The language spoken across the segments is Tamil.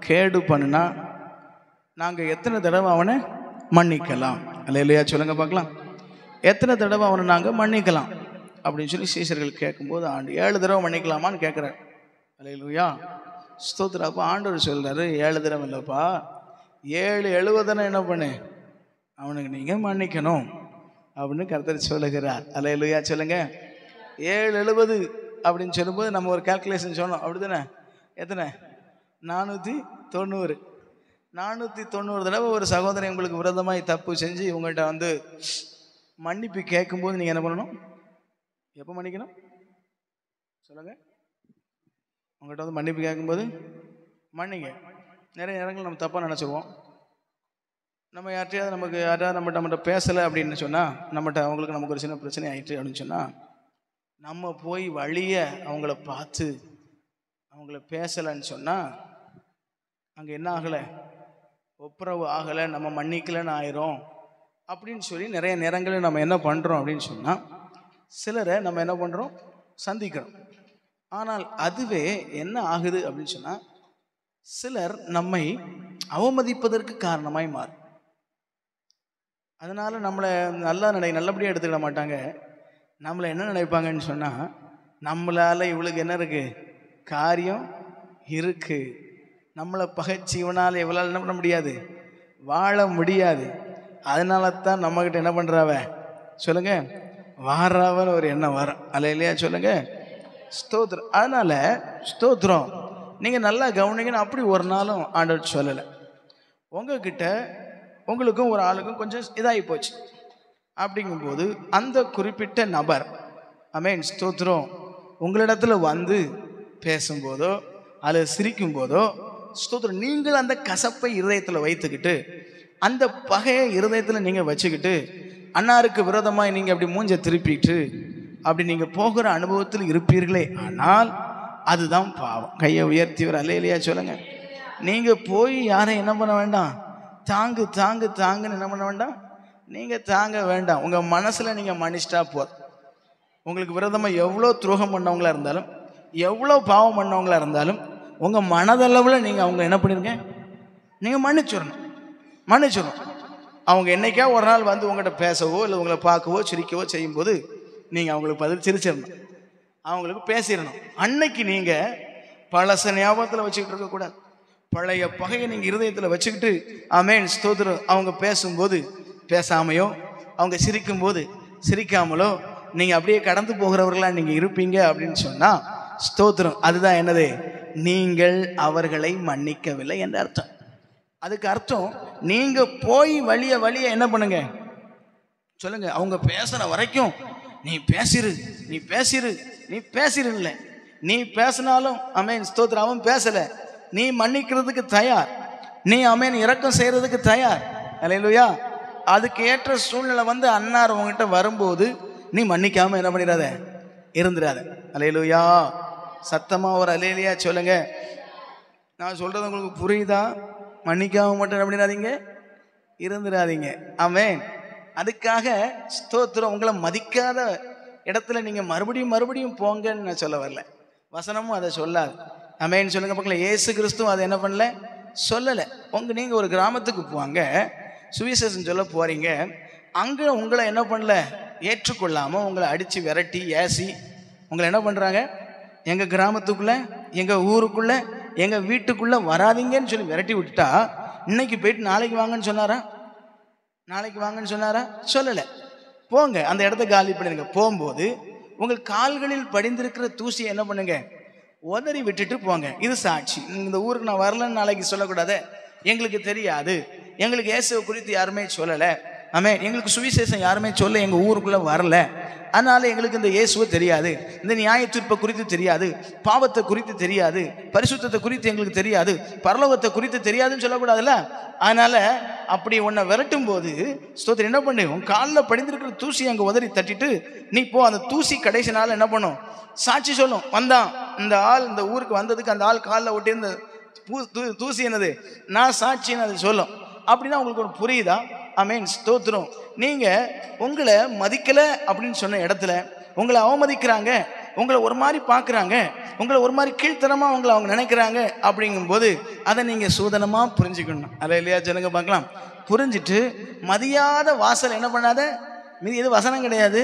கேடு பண்ணினா நாங்கள் எத்தனை தடவை அவனை மன்னிக்கலாம்? அல்லேலூயா சொல்லுங்க பார்க்கலாம். எத்தனை தடவை அவனை நாங்கள் மன்னிக்கலாம் அப்படின்னு சொல்லி சீஷர்கள் கேட்கும்போது ஆண்டு 7 தடவை மன்னிக்கலாமான்னு கேட்குறாரு. அல்லேலூயா ஸ்தோத்திரம். அப்போ ஆண்டவர் சொல்கிறாரு 7 தடவை இல்லைப்பா, 7 என்ன பண்ணு, அவனுக்கு நீங்கள் மன்னிக்கணும் அப்படின்னு கர்த்தர் சொல்லுகிறார். அல்லேலூயா சொல்லுங்க. 7 அப்படின்னு சொல்லும்போது நம்ம ஒரு கால்குலேஷன் சொன்னோம், அப்படி தானே? எத்தனை? 490. 490 தடவை ஒரு சகோதரன் உங்களுக்கு விரோதமாய் தப்பு செஞ்சு உங்கள்கிட்ட வந்து மன்னிப்பு கேட்கும்போது நீங்கள் என்ன பண்ணணும்? எப்போ மன்னிக்கணும் சொல்லுங்கள்? உங்கள்கிட்ட வந்து மன்னிப்பு கேட்கும்போது மன்னிங்க. நிறைய நேரங்கள் நம்ம தப்பாக நினச்சிருவோம். நம்ம யார்ட்டையாவது நம்மகிட்ட பேசலை அப்படின்னு சொன்னால், அவங்களுக்கு நமக்கு ஒரு சின்ன பிரச்சனை ஆகிட்டு அப்படின்னு சொன்னால், நம்ம போய் வழியை அவங்கள பார்த்து அவங்கள பேசலைன்னு சொன்னால் அங்கே என்ன ஆகலை? ஒப்புரவு ஆகலை, நம்ம மன்னிக்கலைன்னு ஆயிரும் அப்படின்னு சொல்லி நிறைய நேரங்களில் நம்ம என்ன பண்ணுறோம் அப்படின்னு சொன்னால், சிலரை நம்ம என்ன பண்ணுறோம்? சந்திக்கிறோம். ஆனால் அதுவே என்ன ஆகுது அப்படின்னு சொன்னால், சிலர் நம்மை அவமதிப்பதற்கு காரணமாய் மாறும். அதனால் நம்மளை நல்லபடியாக எடுத்துக்கிட மாட்டாங்க. நம்மளை என்ன நினைப்பாங்கன்னு சொன்னால், நம்மளால் இவளுக்கு என்ன இருக்குது? காரியம் இருக்குது. நம்மளை பகைச்சி இவனால் இவளால் என்ன பண்ண முடியாது? வாழ முடியாது. அதனால தான் நம்மக்கிட்ட என்ன பண்ணுறாவ சொல்லுங்க? வாராவன்னு ஒரு எண்ணம் வரும். அல்லேலூயா சொல்லுங்க. ஸ்தோத்திரம். அதனால் ஸ்தோத்திரம். நீங்கள் நல்லா கவனிங்கன்னு அப்படி ஒரு நாளும் ஆண்டவர் சொல்லலை. உங்ககிட்ட உங்களுக்கும் ஒரு ஆளுக்கும் கொஞ்சம் இதாகி போச்சு. அப்படிங்கும்போது அந்த குறிப்பிட்ட நபர் ஆமென் ஸ்தோத்திரம் உங்களிடத்துல வந்து பேசும்போதோ அல்லது சிரிக்கும் போதோ ஸ்தோத்திரம், நீங்கள் அந்த கசப்பை இருதயத்தில் வைத்துக்கிட்டு அந்த பகையை இருதயத்தில் நீங்கள் வச்சுக்கிட்டு அன்னாருக்கு விரோதமாக நீங்கள் அப்படி மூஞ்ச திருப்பிட்டு அப்படி நீங்கள் போகிற அனுபவத்தில் இருப்பீர்களே, ஆனால் அதுதான் பாவம். கையை உயர்த்திவர் அல்லேலூயா சொல்லுங்க. நீங்கள் போய் யாரையும் என்ன பண்ண வேண்டாம்? தாங்குன்னு என்ன பண்ண வேண்டாம்? நீங்கள் தாங்க வேண்டாம். உங்கள் மனசில் நீங்கள் மன்னிச்சிட்டா போதும். உங்களுக்கு விரோதமாக எவ்வளோ துரோகம் பண்ணவங்களா இருந்தாலும், எவ்வளோ பாவம் பண்ணவங்களா இருந்தாலும், உங்கள் மனதளவில் நீங்கள் அவங்க என்ன பண்ணிருங்க? நீங்கள் மன்னிச்சிடணும். அவங்க என்னைக்கா ஒரு நாள் வந்து உங்கள்கிட்ட பேசவோ இல்லை உங்களை பார்க்கவோ சிரிக்கவோ செய்யும்போது நீங்கள் அவங்களுக்கு பதில் சிரிச்சிடணும், அவங்களுக்கு பேசிடணும். அன்னைக்கு நீங்கள் பழச ஞாபகத்தில் வச்சுக்கிட்டு இருக்கக்கூடாது. பழைய பகையை நீங்கள் இருதயத்தில் வச்சுக்கிட்டு ஆமென் ஸ்தோத்திரம் அவங்க பேசும்போது பேசாமையோ அவங்க சிரிக்கும்போது சிரிக்காமலோ நீங்கள் அப்படியே கடந்து போகிறவர்களாக நீங்கள் இருப்பீங்க அப்படின்னு சொன்னால் ஸ்தோத்திரம், அதுதான் என்னது? நீங்கள் அவர்களை மன்னிக்கவில்லை என்ற அர்த்தம். அதுக்கு அர்த்தம் நீங்கள் போய் வழிய என்ன பண்ணுங்க சொல்லுங்க? அவங்க பேசுகிற வரைக்கும் நீ பேசிரு இல்லை. நீ பேசினாலும் ஆமென் ஸ்தோத்திரம் அவன் பேசலை, நீ மன்னிக்கிறதுக்கு தயார், நீ ஆமென் இரக்கம் செய்கிறதுக்கு தயார். அல்லேலூயா. அதுக்கு ஏற்ற சூழ்நிலை வந்து அன்னார் உங்ககிட்ட வரும்போது நீ மன்னிக்காமல் என்ன பண்ணிடாத, இருந்துடாத. அல்லேலூயா. சத்தமாக ஒரு அல்லேலூயா சொல்லுங்க. நான் சொல்கிறது உங்களுக்கு புரியுதா? மன்னிக்காமல் மட்டும் என்ன பண்ணிடாதீங்க, இருந்துடாதீங்க. ஆமென். அதுக்காக ஸ்தோத்திரம் உங்களை மதிக்காத இடத்துல நீங்கள் மறுபடியும் போங்கன்னு நான் சொல்ல வரல. வசனமும் அதை சொல்லாது. ஆமென் சொல்லுங்க பார்க்கலாம். இயேசு கிறிஸ்துவும் அதை என்ன பண்ணல, சொல்லலை. நீங்கள் ஒரு கிராமத்துக்கு போவாங்க, சுவிசேஷம் சொல்ல போகிறீங்க. அங்கே உங்களை என்ன பண்ணல, ஏற்றுக்கொள்ளாமல் உங்களை அடித்து விரட்டி ஏசி உங்களை என்ன பண்ணுறாங்க? எங்கள் கிராமத்துக்குள்ளே எங்கள் ஊருக்குள்ளே எங்கள் வீட்டுக்குள்ளே வராதிங்கன்னு சொல்லி விரட்டி விட்டுட்டா இன்னைக்கு போயிட்டு நாளைக்கு வாங்கன்னு சொன்னாரா? சொல்லலை. போங்க, அந்த இடத்த காலி பண்ணிடுங்க. போகும்போது உங்கள் கால்களில் படிந்திருக்கிற தூசியை என்ன பண்ணுங்க? உதறி விட்டுட்டு போங்க. இது சாட்சி. இந்த ஊருக்கு நான் வரலன்னு நாளைக்கு சொல்லக்கூடாது. எங்களுக்கு தெரியாது, எங்களுக்கு இயேசுவை குறித்து யாருமே சொல்லலை, ஆமென், எங்களுக்கு சுவிசேஷம் யாருமே சொல்ல எங்கள் ஊருக்குள்ளே வரல, அதனால் எங்களுக்கு இந்த இயேசுவை தெரியாது, இந்த நியாய தீர்ப்பை குறித்து தெரியாது, பாவத்தை குறித்து தெரியாது, பரிசுத்தத்தை குறித்து எங்களுக்கு தெரியாது, பரலோகத்தை குறித்து தெரியாதுன்னு சொல்லக்கூடாதுல்ல. அதனால் அப்படி உன்னை விரட்டும் போது ஸ்தோத்திரம் என்ன பண்ணு? உன் காலில் படிந்திருக்கிற தூசி அங்கே உதறி தட்டிட்டு நீ போ. அந்த தூசி கடைசி நாள் என்ன பண்ணும்? சாட்சி சொல்லும். வந்தான் இந்த ஆள், இந்த ஊருக்கு வந்ததுக்கு அந்த ஆள் காலில் ஒட்டியிருந்த தூசி என்னது? நான் சாட்சின்னு அது சொல்லும். அப்படின்னா உங்களுக்கு ஒரு புரியுதா? ஆமென் ஸ்தோத்திரம். நீங்கள் உங்களை மதிக்கலை அப்படின்னு சொன்ன இடத்துல உங்களை அவமதிக்கிறாங்க, உங்களை ஒரு மாதிரி பார்க்குறாங்க, உங்களை ஒரு மாதிரி கீழ்த்தரமாக உங்களை அவங்க நினைக்கிறாங்க. அப்படிங்கும்போது அதை நீங்கள் சூதனமாக புரிஞ்சுக்கணும். அல்லேலூயா சொல்லுங்க பார்க்கலாம். புரிஞ்சுட்டு மதியாத வாசல் என்ன பண்ணாத மிதி. இது வசனம் கிடையாது,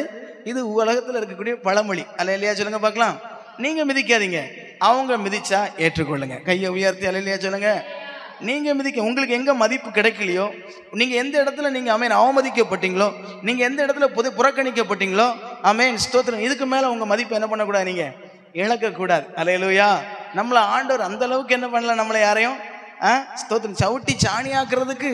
இது உலகத்தில் இருக்கக்கூடிய பழமொழி. அல்லேலூயா சொல்லுங்க பார்க்கலாம். நீங்கள் மிதிக்காதீங்க, அவங்க மிதிச்சா ஏற்றுக்கொள்ளுங்க. கையை உயர்த்தி அல்லேலூயா சொல்லுங்க. நீங்கள் மிதிக்க உங்களுக்கு எங்கே மதிப்பு கிடைக்கலையோ, நீங்கள் எந்த இடத்துல நீங்கள் அவமதிக்கப்பட்டீங்களோ, நீங்கள் எந்த இடத்துல புறக்கணிக்கப்பட்டீங்களோ, ஸ்தோத்திரம், இதுக்கு மேலே உங்கள் மதிப்பு என்ன பண்ணக்கூடாது, நீங்கள் இழக்கக்கூடாது. அல்லேலூயா. நம்மளை ஆண்டவர் அந்த அளவுக்கு என்ன பண்ணல, நம்மளை யாரையும் ஸ்தோத்திரம் சவுட்டி சாணி ஆக்குறதுக்கு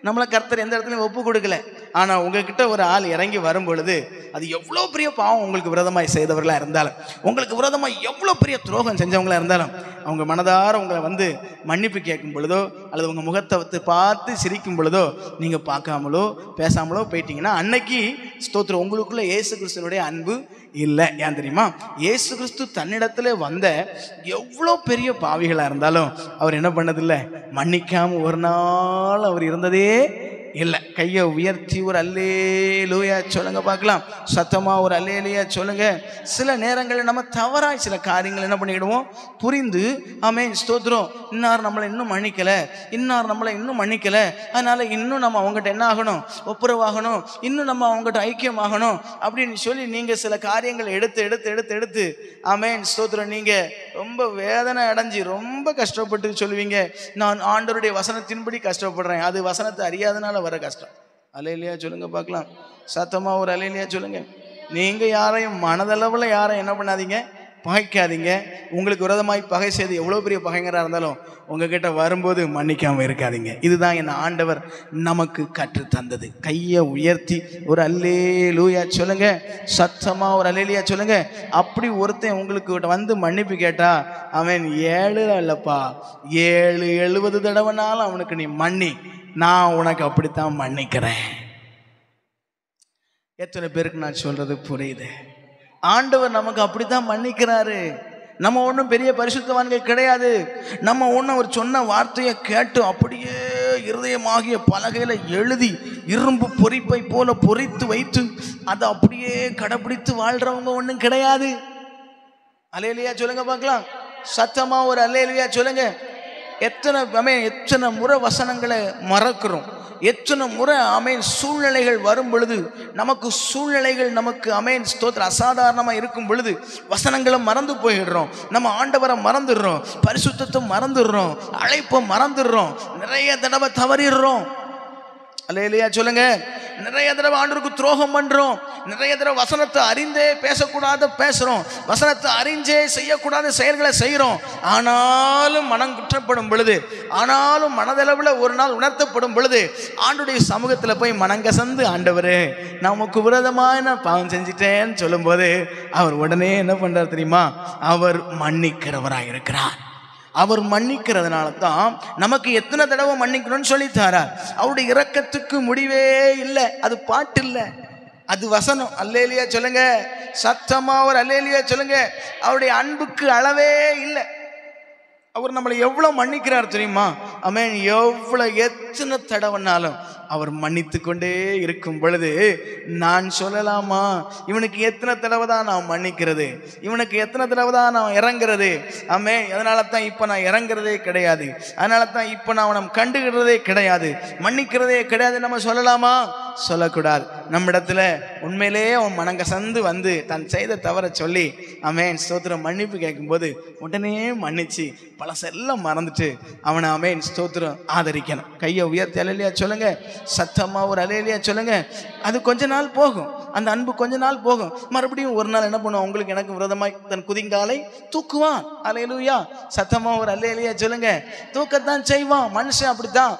நம்மளை கர்த்தர் எந்த இடத்துலையும் ஒப்பு கொடுக்கல. ஆனால் உங்ககிட்ட ஒரு ஆள் இறங்கி வரும் பொழுது அது எவ்வளோ பெரிய பாவம் உங்களுக்கு விரோதமாய் செய்தவர்களாக இருந்தாலும், உங்களுக்கு விரோதமாக எவ்வளோ பெரிய துரோகம் செஞ்சவங்களா இருந்தாலும், அவங்க மனதார உங்களை வந்து மன்னிப்பு கேட்கும் பொழுதோ அல்லது உங்கள் முகத்தை பார்த்து சிரிக்கும் பொழுதோ நீங்கள் பார்க்காமலோ பேசாமலோ போயிட்டீங்கன்னா அன்னைக்கு ஸ்தோத்திரம் உங்களுக்குள்ள இயேசு கிறிஸ்துவனுடைய அன்பு இல்லை. ஏன் தெரியுமா? இயேசு கிறிஸ்து தன்னிடத்துல வந்த எவ்வளோ பெரிய பாவிகளாக இருந்தாலும் அவர் என்ன பண்ணதில்லை, மன்னிக்காம ஒரு நாள் அவர் இருந்ததே இல்லை. கையை உயர்த்தி ஒரு அல்லேலூயா சொல்லுங்க பார்க்கலாம். சத்தமா ஒரு அல்லேலூயா சொல்லுங்க. சில நேரங்களில் நம்ம தவறாய் சில காரியங்கள் என்ன பண்ணிக்கிடுவோம், புரிந்து ஸ்தோத்திரம், இன்னார் நம்மளை இன்னும் மன்னிக்கலை, இன்னார் நம்மளை இன்னும் மன்னிக்கலை, அதனால இன்னும் நம்ம அவங்ககிட்ட என்ன ஆகணும், ஒப்புரவாகணும், இன்னும் நம்ம அவங்ககிட்ட ஐக்கியமாகணும் அப்படின்னு சொல்லி நீங்கள் சில காரியங்களை எடுத்து எடுத்து எடுத்து எடுத்து ஸ்தோத்திரம், நீங்கள் ரொம்ப வேதனை அடைஞ்சி ரொம்ப கஷ்டப்பட்டு சொல்லுவீங்க, நான் ஆண்டவருடைய வசனத்தின்படி கஷ்டப்படுறேன், அது வசனத்தை அறியாதனால வர கஷ்டம். அல்லேலூயா சொல்லுங்க பார்க்கலாம். சத்தமா ஒரு அல்லேலூயா சொல்லுங்க. நீங்க யாரையும் மனதளவுல யாரையும் என்ன பண்ணாதீங்க, பகைக்காதீங்க. உங்களுக்கு விரோதமாய் பகை செய்து எவ்வளோ பெரிய பகைங்கராக இருந்தாலும் உங்ககிட்ட வரும்போது மன்னிக்காமல் இருக்காதீங்க. இதுதான் என் ஆண்டவர் நமக்கு கற்று தந்தது. கையை உயர்த்தி ஒரு அல்லேலூயா சொல்லுங்க. சத்தமா ஒரு அல்லேலூயா சொல்லுங்க. அப்படி ஒருத்தன் உங்களுக்கு வந்து மன்னிப்பு கேட்டா அவன் 7 இல்லப்பா 70 தடவைனாலும் அவனுக்கு நீ மன்னி, நான் உனக்கு அப்படித்தான் மன்னிக்கிறேன். எத்தனை பேருக்கு நான் சொல்றது புரியுது? ஆண்டவர் நமக்கு அப்படித்தான் மன்னிக்கிறாரு. நம்ம ஒன்றும் பெரிய பரிசுத்தவான்கள் கிடையாது. நம்ம ஒன்றும் அவர் சொன்ன வார்த்தையை கேட்டு அப்படியே இருதயமாகிய பலகையில் எழுதி இரும்பு பொறிப்பை போல பொறித்து வைத்து அதை அப்படியே கடைபிடித்து வாழ்றவங்க ஒன்றும் கிடையாது. அல்லேலூயா சொல்லுங்க பார்க்கலாம். சத்தமா ஒரு அல்லேலூயா சொல்லுங்க. எத்தனை முறை வசனங்களை மறக்கிறோம், எத்தனை முறை சூழ்நிலைகள் வரும் பொழுது நமக்கு ஸ்தோத்திர அசாதாரணமாக இருக்கும் பொழுது வசனங்களை மறந்து போயிடுறோம், நம்ம ஆண்டவரை மறந்துடுறோம், பரிசுத்தத்தை மறந்துடுறோம், அழைப்பை மறந்துடுறோம், நிறைய தடவை தவறிடுறோம். அல்லேலூயா சொல்லுங்க. நிறைய தடவை ஆண்டவருக்கு துரோகம் பண்றோம், நிறைய தடவை வசனத்தை அறிந்தே பேசக்கூடாத பேசுறோம், வசனத்தை அறிஞ்சே செய்யக்கூடாத செயல்களை செய்கிறோம். ஆனாலும் மனம் குற்றப்படும் பொழுது, ஆனாலும் மனதளவில் ஒரு நாள் உணர்த்தப்படும் பொழுது ஆண்டுடைய சமூகத்தில் போய் மனங்கசந்து, ஆண்டவரே நமக்கு விரோதமான பாவம் செஞ்சிட்டேன்னு சொல்லும்போது அவர் உடனே என்ன பண்றார் தெரியுமா? அவர் மன்னிக்கிறவராக இருக்கிறார். அவர் மன்னிக்கிறதுனால தான் நமக்கு எத்தனை தடவை மன்னிக்கணும்னு சொல்லித்தாரார். அவருடைய இரக்கத்துக்கு முடிவே இல்லை. அது பாட்டு இல்லை, அது வசனம். அல்லேலூயா சொல்லுங்க. சத்தமா ஒரு அல்லேலூயா சொல்லுங்க. அவருடைய அன்புக்கு அளவே இல்லை. அவர் நம்மளை எவ்வளோ மன்னிக்கிறார் தெரியுமா? எவ்வளோ எத்தனை தடவைனாலும் அவர் மன்னித்து கொண்டே இருக்கும் பொழுது நான் சொல்லலாமா, இவனுக்கு எத்தனை தடவை தான் நான் மன்னிக்கிறது, இவனுக்கு எத்தனை தடவை தான் நான் இறங்குறது? அதனால தான் இப்போ நான் இறங்குறதே கிடையாது, அதனால தான் இப்போ நான் அவனை கண்டுகிறதே கிடையாது, மன்னிக்கிறதே கிடையாது நம்ம சொல்லலாமா? சொல்லக்கூடாது. நம்மிடத்துல உண்மையிலேயே அவன் மனங்கசந்து வந்து தன் செய்த தவற சொல்லி ஸ்தோத்திரம் மன்னிப்பு கேட்கும்போது உடனே மன்னிச்சு பழசெல்லாம் மறந்துட்டு அவனை ஸ்தோத்திரம் ஆதரிக்கணும். கையை உயர்த்தி அல்லேலூயா சொல்லுங்க. சத்தமா ஒரு அல்லேலூயா சொல்லுங்க. அது கொஞ்ச நாள் போகும், அந்த அன்பு கொஞ்ச நாள் போகும். மறுபடியும் ஒரு நாள் என்ன பண்ணுவான், உங்களுக்கு எனக்கு விரோதமாய் தன் குதிங்காலை தூக்குவான். அல்லேலூயா. சத்தமா ஒரு அல்லேலூயா சொல்லுங்க. தூக்கத்தான் செய்வான் மனுஷன், அப்படித்தான்.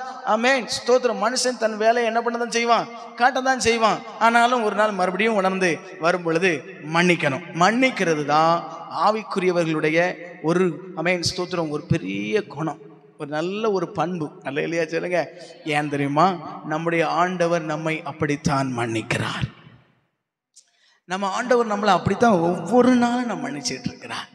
ஸ்தோத்திரம். மனுஷன் தன் வேலையை என்ன பண்ணதான் செய்வான், காட்டத்தான் செய்வான். ஆனாலும் ஒரு நாள் மறுபடியும் உணர்ந்து வரும் பொழுது மன்னிக்கணும். மன்னிக்கிறது தான் ஆவிக்குரியவர்களுடைய ஒரு ஸ்தோத்திரம் ஒரு பெரிய குணம், ஒரு நல்ல ஒரு பண்பு. அல்லேலூயா சொல்லுங்க. ஏன் தெரியுமா? நம்முடைய ஆண்டவர் நம்மை அப்படித்தான் மன்னிக்கிறார். நம்ம ஆண்டவர் நம்மளை அப்படித்தான் ஒவ்வொரு நாளும் நம்ம மன்னிச்சிட்டு இருக்கிறார்.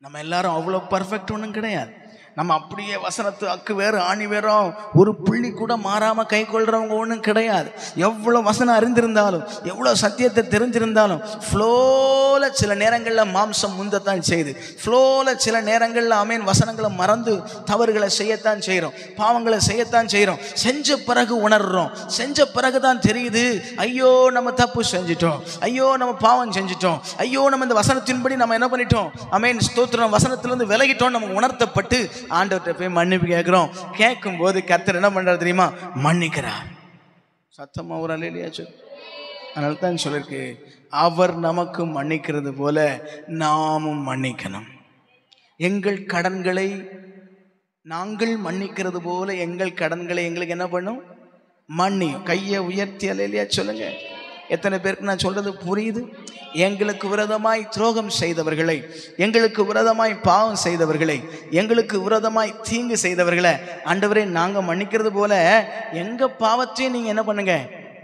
நம்ம எல்லாரும் அவ்வளோ பர்ஃபெக்ட் ஒன்றும் கிடையாது. நம்ம அப்படியே வசனத்து அக்கு வேறு ஆணி வேறும் ஒரு புள்ளி கூட மாறாம கை கொள்றவங்க ஒன்றும் கிடையாது. எவ்வளோ வசனம் அறிந்திருந்தாலும், எவ்வளோ சத்தியத்தை தெரிஞ்சிருந்தாலும் ஃப்ளோல சில நேரங்களில் மாம்சம் முந்தத்தான் செய்யுது. ஃப்ளோல சில நேரங்களில் ஆமேன் வசனங்களை மறந்து தவறுகளை செய்யத்தான் செய்கிறோம், பாவங்களை செய்யத்தான் செய்கிறோம். செஞ்ச பிறகு உணர்றோம், செஞ்ச பிறகு தான் தெரியுது, ஐயோ நம்ம தப்பு செஞ்சிட்டோம், ஐயோ நம்ம பாவம் செஞ்சிட்டோம், ஐயோ நம்ம இந்த வசனத்தின்படி நம்ம என்ன பண்ணிட்டோம், ஆமேன் ஸ்தோத்திரம், வசனத்திலிருந்து விலகிட்டோம். நம்ம உணர்த்தப்பட்டு ஆண்டவர்கிட்ட போய் மன்னிப்பு கேட்கிறோம். கேட்கும் போது கர்த்தர் என்ன பண்றாரு தெரியுமா? மன்னிக்கிறார். சத்தமா ஒரு அல்லேலூயா சொல்லு. அதனால தான் சொல்லிருக்கு, அவர் நமக்கு மன்னிக்கிறது போல நாமும் மன்னிக்கணும். எங்கள் கடன்களை நாங்கள் மன்னிக்கிறது போல எங்கள் கடன்களை எங்களுக்கு என்ன பண்ணும்? மன்னியும். கையை உயர்த்தி அல்லேலூயா சொல்லுங்க. எத்தனை பேருக்கு நான் சொல்றது புரியுது? எங்களுக்கு விரோதமாய் துரோகம் செய்தவர்களை, எங்களுக்கு விரோதமாய் பாவம் செய்தவர்களை, எங்களுக்கு விரோதமாய் தீங்கு செய்தவர்களை ஆண்டவரே நாங்கள் மன்னிக்கிறது போல எங்க பாவத்தையும் நீங்க என்ன பண்ணுங்க?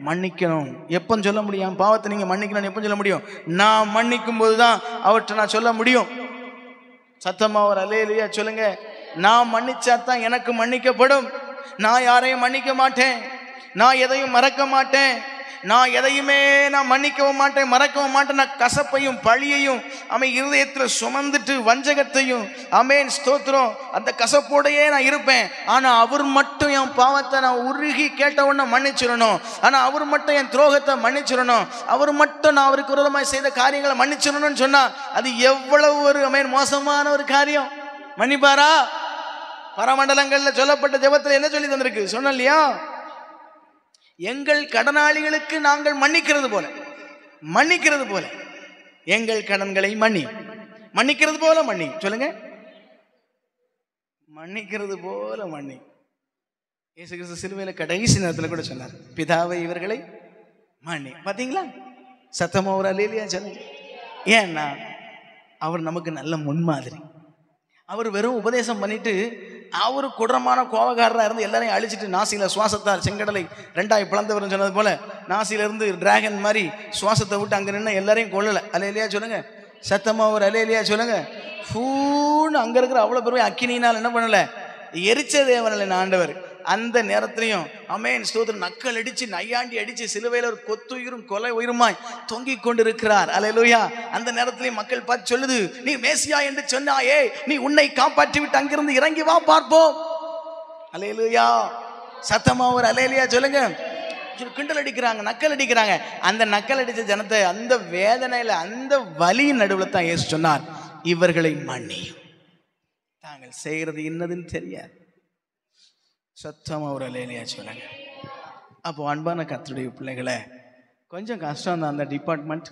மன்னிக்கணும். எப்போ சொல்ல முடியும் பாவத்தை நீங்க மன்னிக்கணும்? எப்போ சொல்ல முடியும்? நான் மன்னிக்கும் போதுதான் அவற்றை நான் சொல்ல முடியும். சத்தமா ஒரு அல்லேலூயா சொல்லுங்க. நான் மன்னிச்சாதான் எனக்கு மன்னிக்கப்படும். நான் யாரையும் மன்னிக்க மாட்டேன், நான் எதையும் மறக்க மாட்டேன், நான் எதையுமே நான் மன்னிக்கவும் மாட்டேன், மறக்கவும் மாட்டேன். நான் கசப்பையும் பழியையும் இருதயத்தில் சுமந்துட்டு வஞ்சகத்தையும் ஆமேன் ஸ்தோத்திரம் அந்த கசப்போடையே நான் இருப்பேன். ஆனால் அவர் மட்டும் என் பாவத்தை நான் உருகி கேட்ட உடனே மன்னிச்சிடணும். ஆனால் அவர் மட்டும் என் துரோகத்தை மன்னிச்சிடணும், அவர் மட்டும் நான் அவருக்கு விரோதமாக செய்த காரியங்களை மன்னிச்சிடணும்னு சொன்னா அது எவ்வளவு ஒரு ஆமேன் மோசமான ஒரு காரியம். மன்னிப்பாரா? பரமண்டலங்களில் சொல்லப்பட்ட ஜெபத்தில் என்ன சொல்லி தந்திருக்கு சொன்ன இல்லையா? எங்கள் கடனாளிகளுக்கு நாங்கள் மன்னிக்கிறது போல எங்கள் கடன்களை மன்னிக்கிறது போல மன்னி. சொல்லுங்க, மன்னிக்கிறது போல மன்னி. இயேசு கிறிஸ்து சிலுவையில் கடைசி நேரத்தில் கூட சொன்னார், பிதாவை இவர்களை மன்னி. பார்த்தீங்களா? சத்தமா ஒரு அல்லேலூயா சொல்லுங்க. ஏன்னா அவர் நமக்கு நல்ல முன்மாதிரி. அவர் வெறும் உபதேசம் பண்ணிட்டு அவரு குடரமான கோபக்காரராக இருந்து எல்லாரையும் அழிச்சிட்டு நாசியில சுவாசத்தார் செங்கடலை ரெண்டாய் பிளந்தவர் சொன்னது போல நாசியில இருந்து டிராகன் மாதிரி சுவாசத்தை விட்டு அங்க நின்று எல்லாரையும் கொள்ளலை. அல்லேலூயா சொல்லுங்க. சத்தமா ஒரு அல்லேலூயா சொல்லுங்க. ஃபூன்னு அங்க இருக்கிற அவ்வளவு பெரிய அக்கினினால் என்ன பண்ணல? எரிச்ச தேவனில் ஆண்டவர். அந்த நேரத்திலையும் ஆமென் ஸ்தோத்திரம் நக்கல் அடிச்சு நையாண்டி அடிச்சு சிலுவையில் ஒரு கொத்துயிரும் கொலை உயிருமாய் தொங்கிக் கொண்டிருக்கிறார். அல்லேலூயா. அந்த நேரத்திலையும் மக்கள் பார்த்து சொல்லுது, நீ மேசியா என்று சொன்னாயே, நீ உன்னை காப்பாற்றி விட்டு அங்கிருந்து இறங்கி வா பார்ப்போம். அல்லேலூயா. சத்தமா ஒரு அல்லேலூயா சொல்லுங்க. கிண்டல் அடிக்கிறாங்க, நக்கல் அடிக்கிறாங்க. அந்த நக்கல் அடிச்ச ஜனத்தை அந்த வேதனையில அந்த வலியின் நடுவில் தான் இயேசு சொன்னார், இவர்களை மன்னியும், தாங்கள் செய்கிறது என்னதுன்னு தெரியாது. சத்தமா ஒரு அல்லேலூயா சொல்லுங்க. அப்போ அன்பான கர்த்தருடைய பிள்ளைகளை, கொஞ்சம் கஷ்டம் தான் அந்த டிபார்ட்மெண்ட்.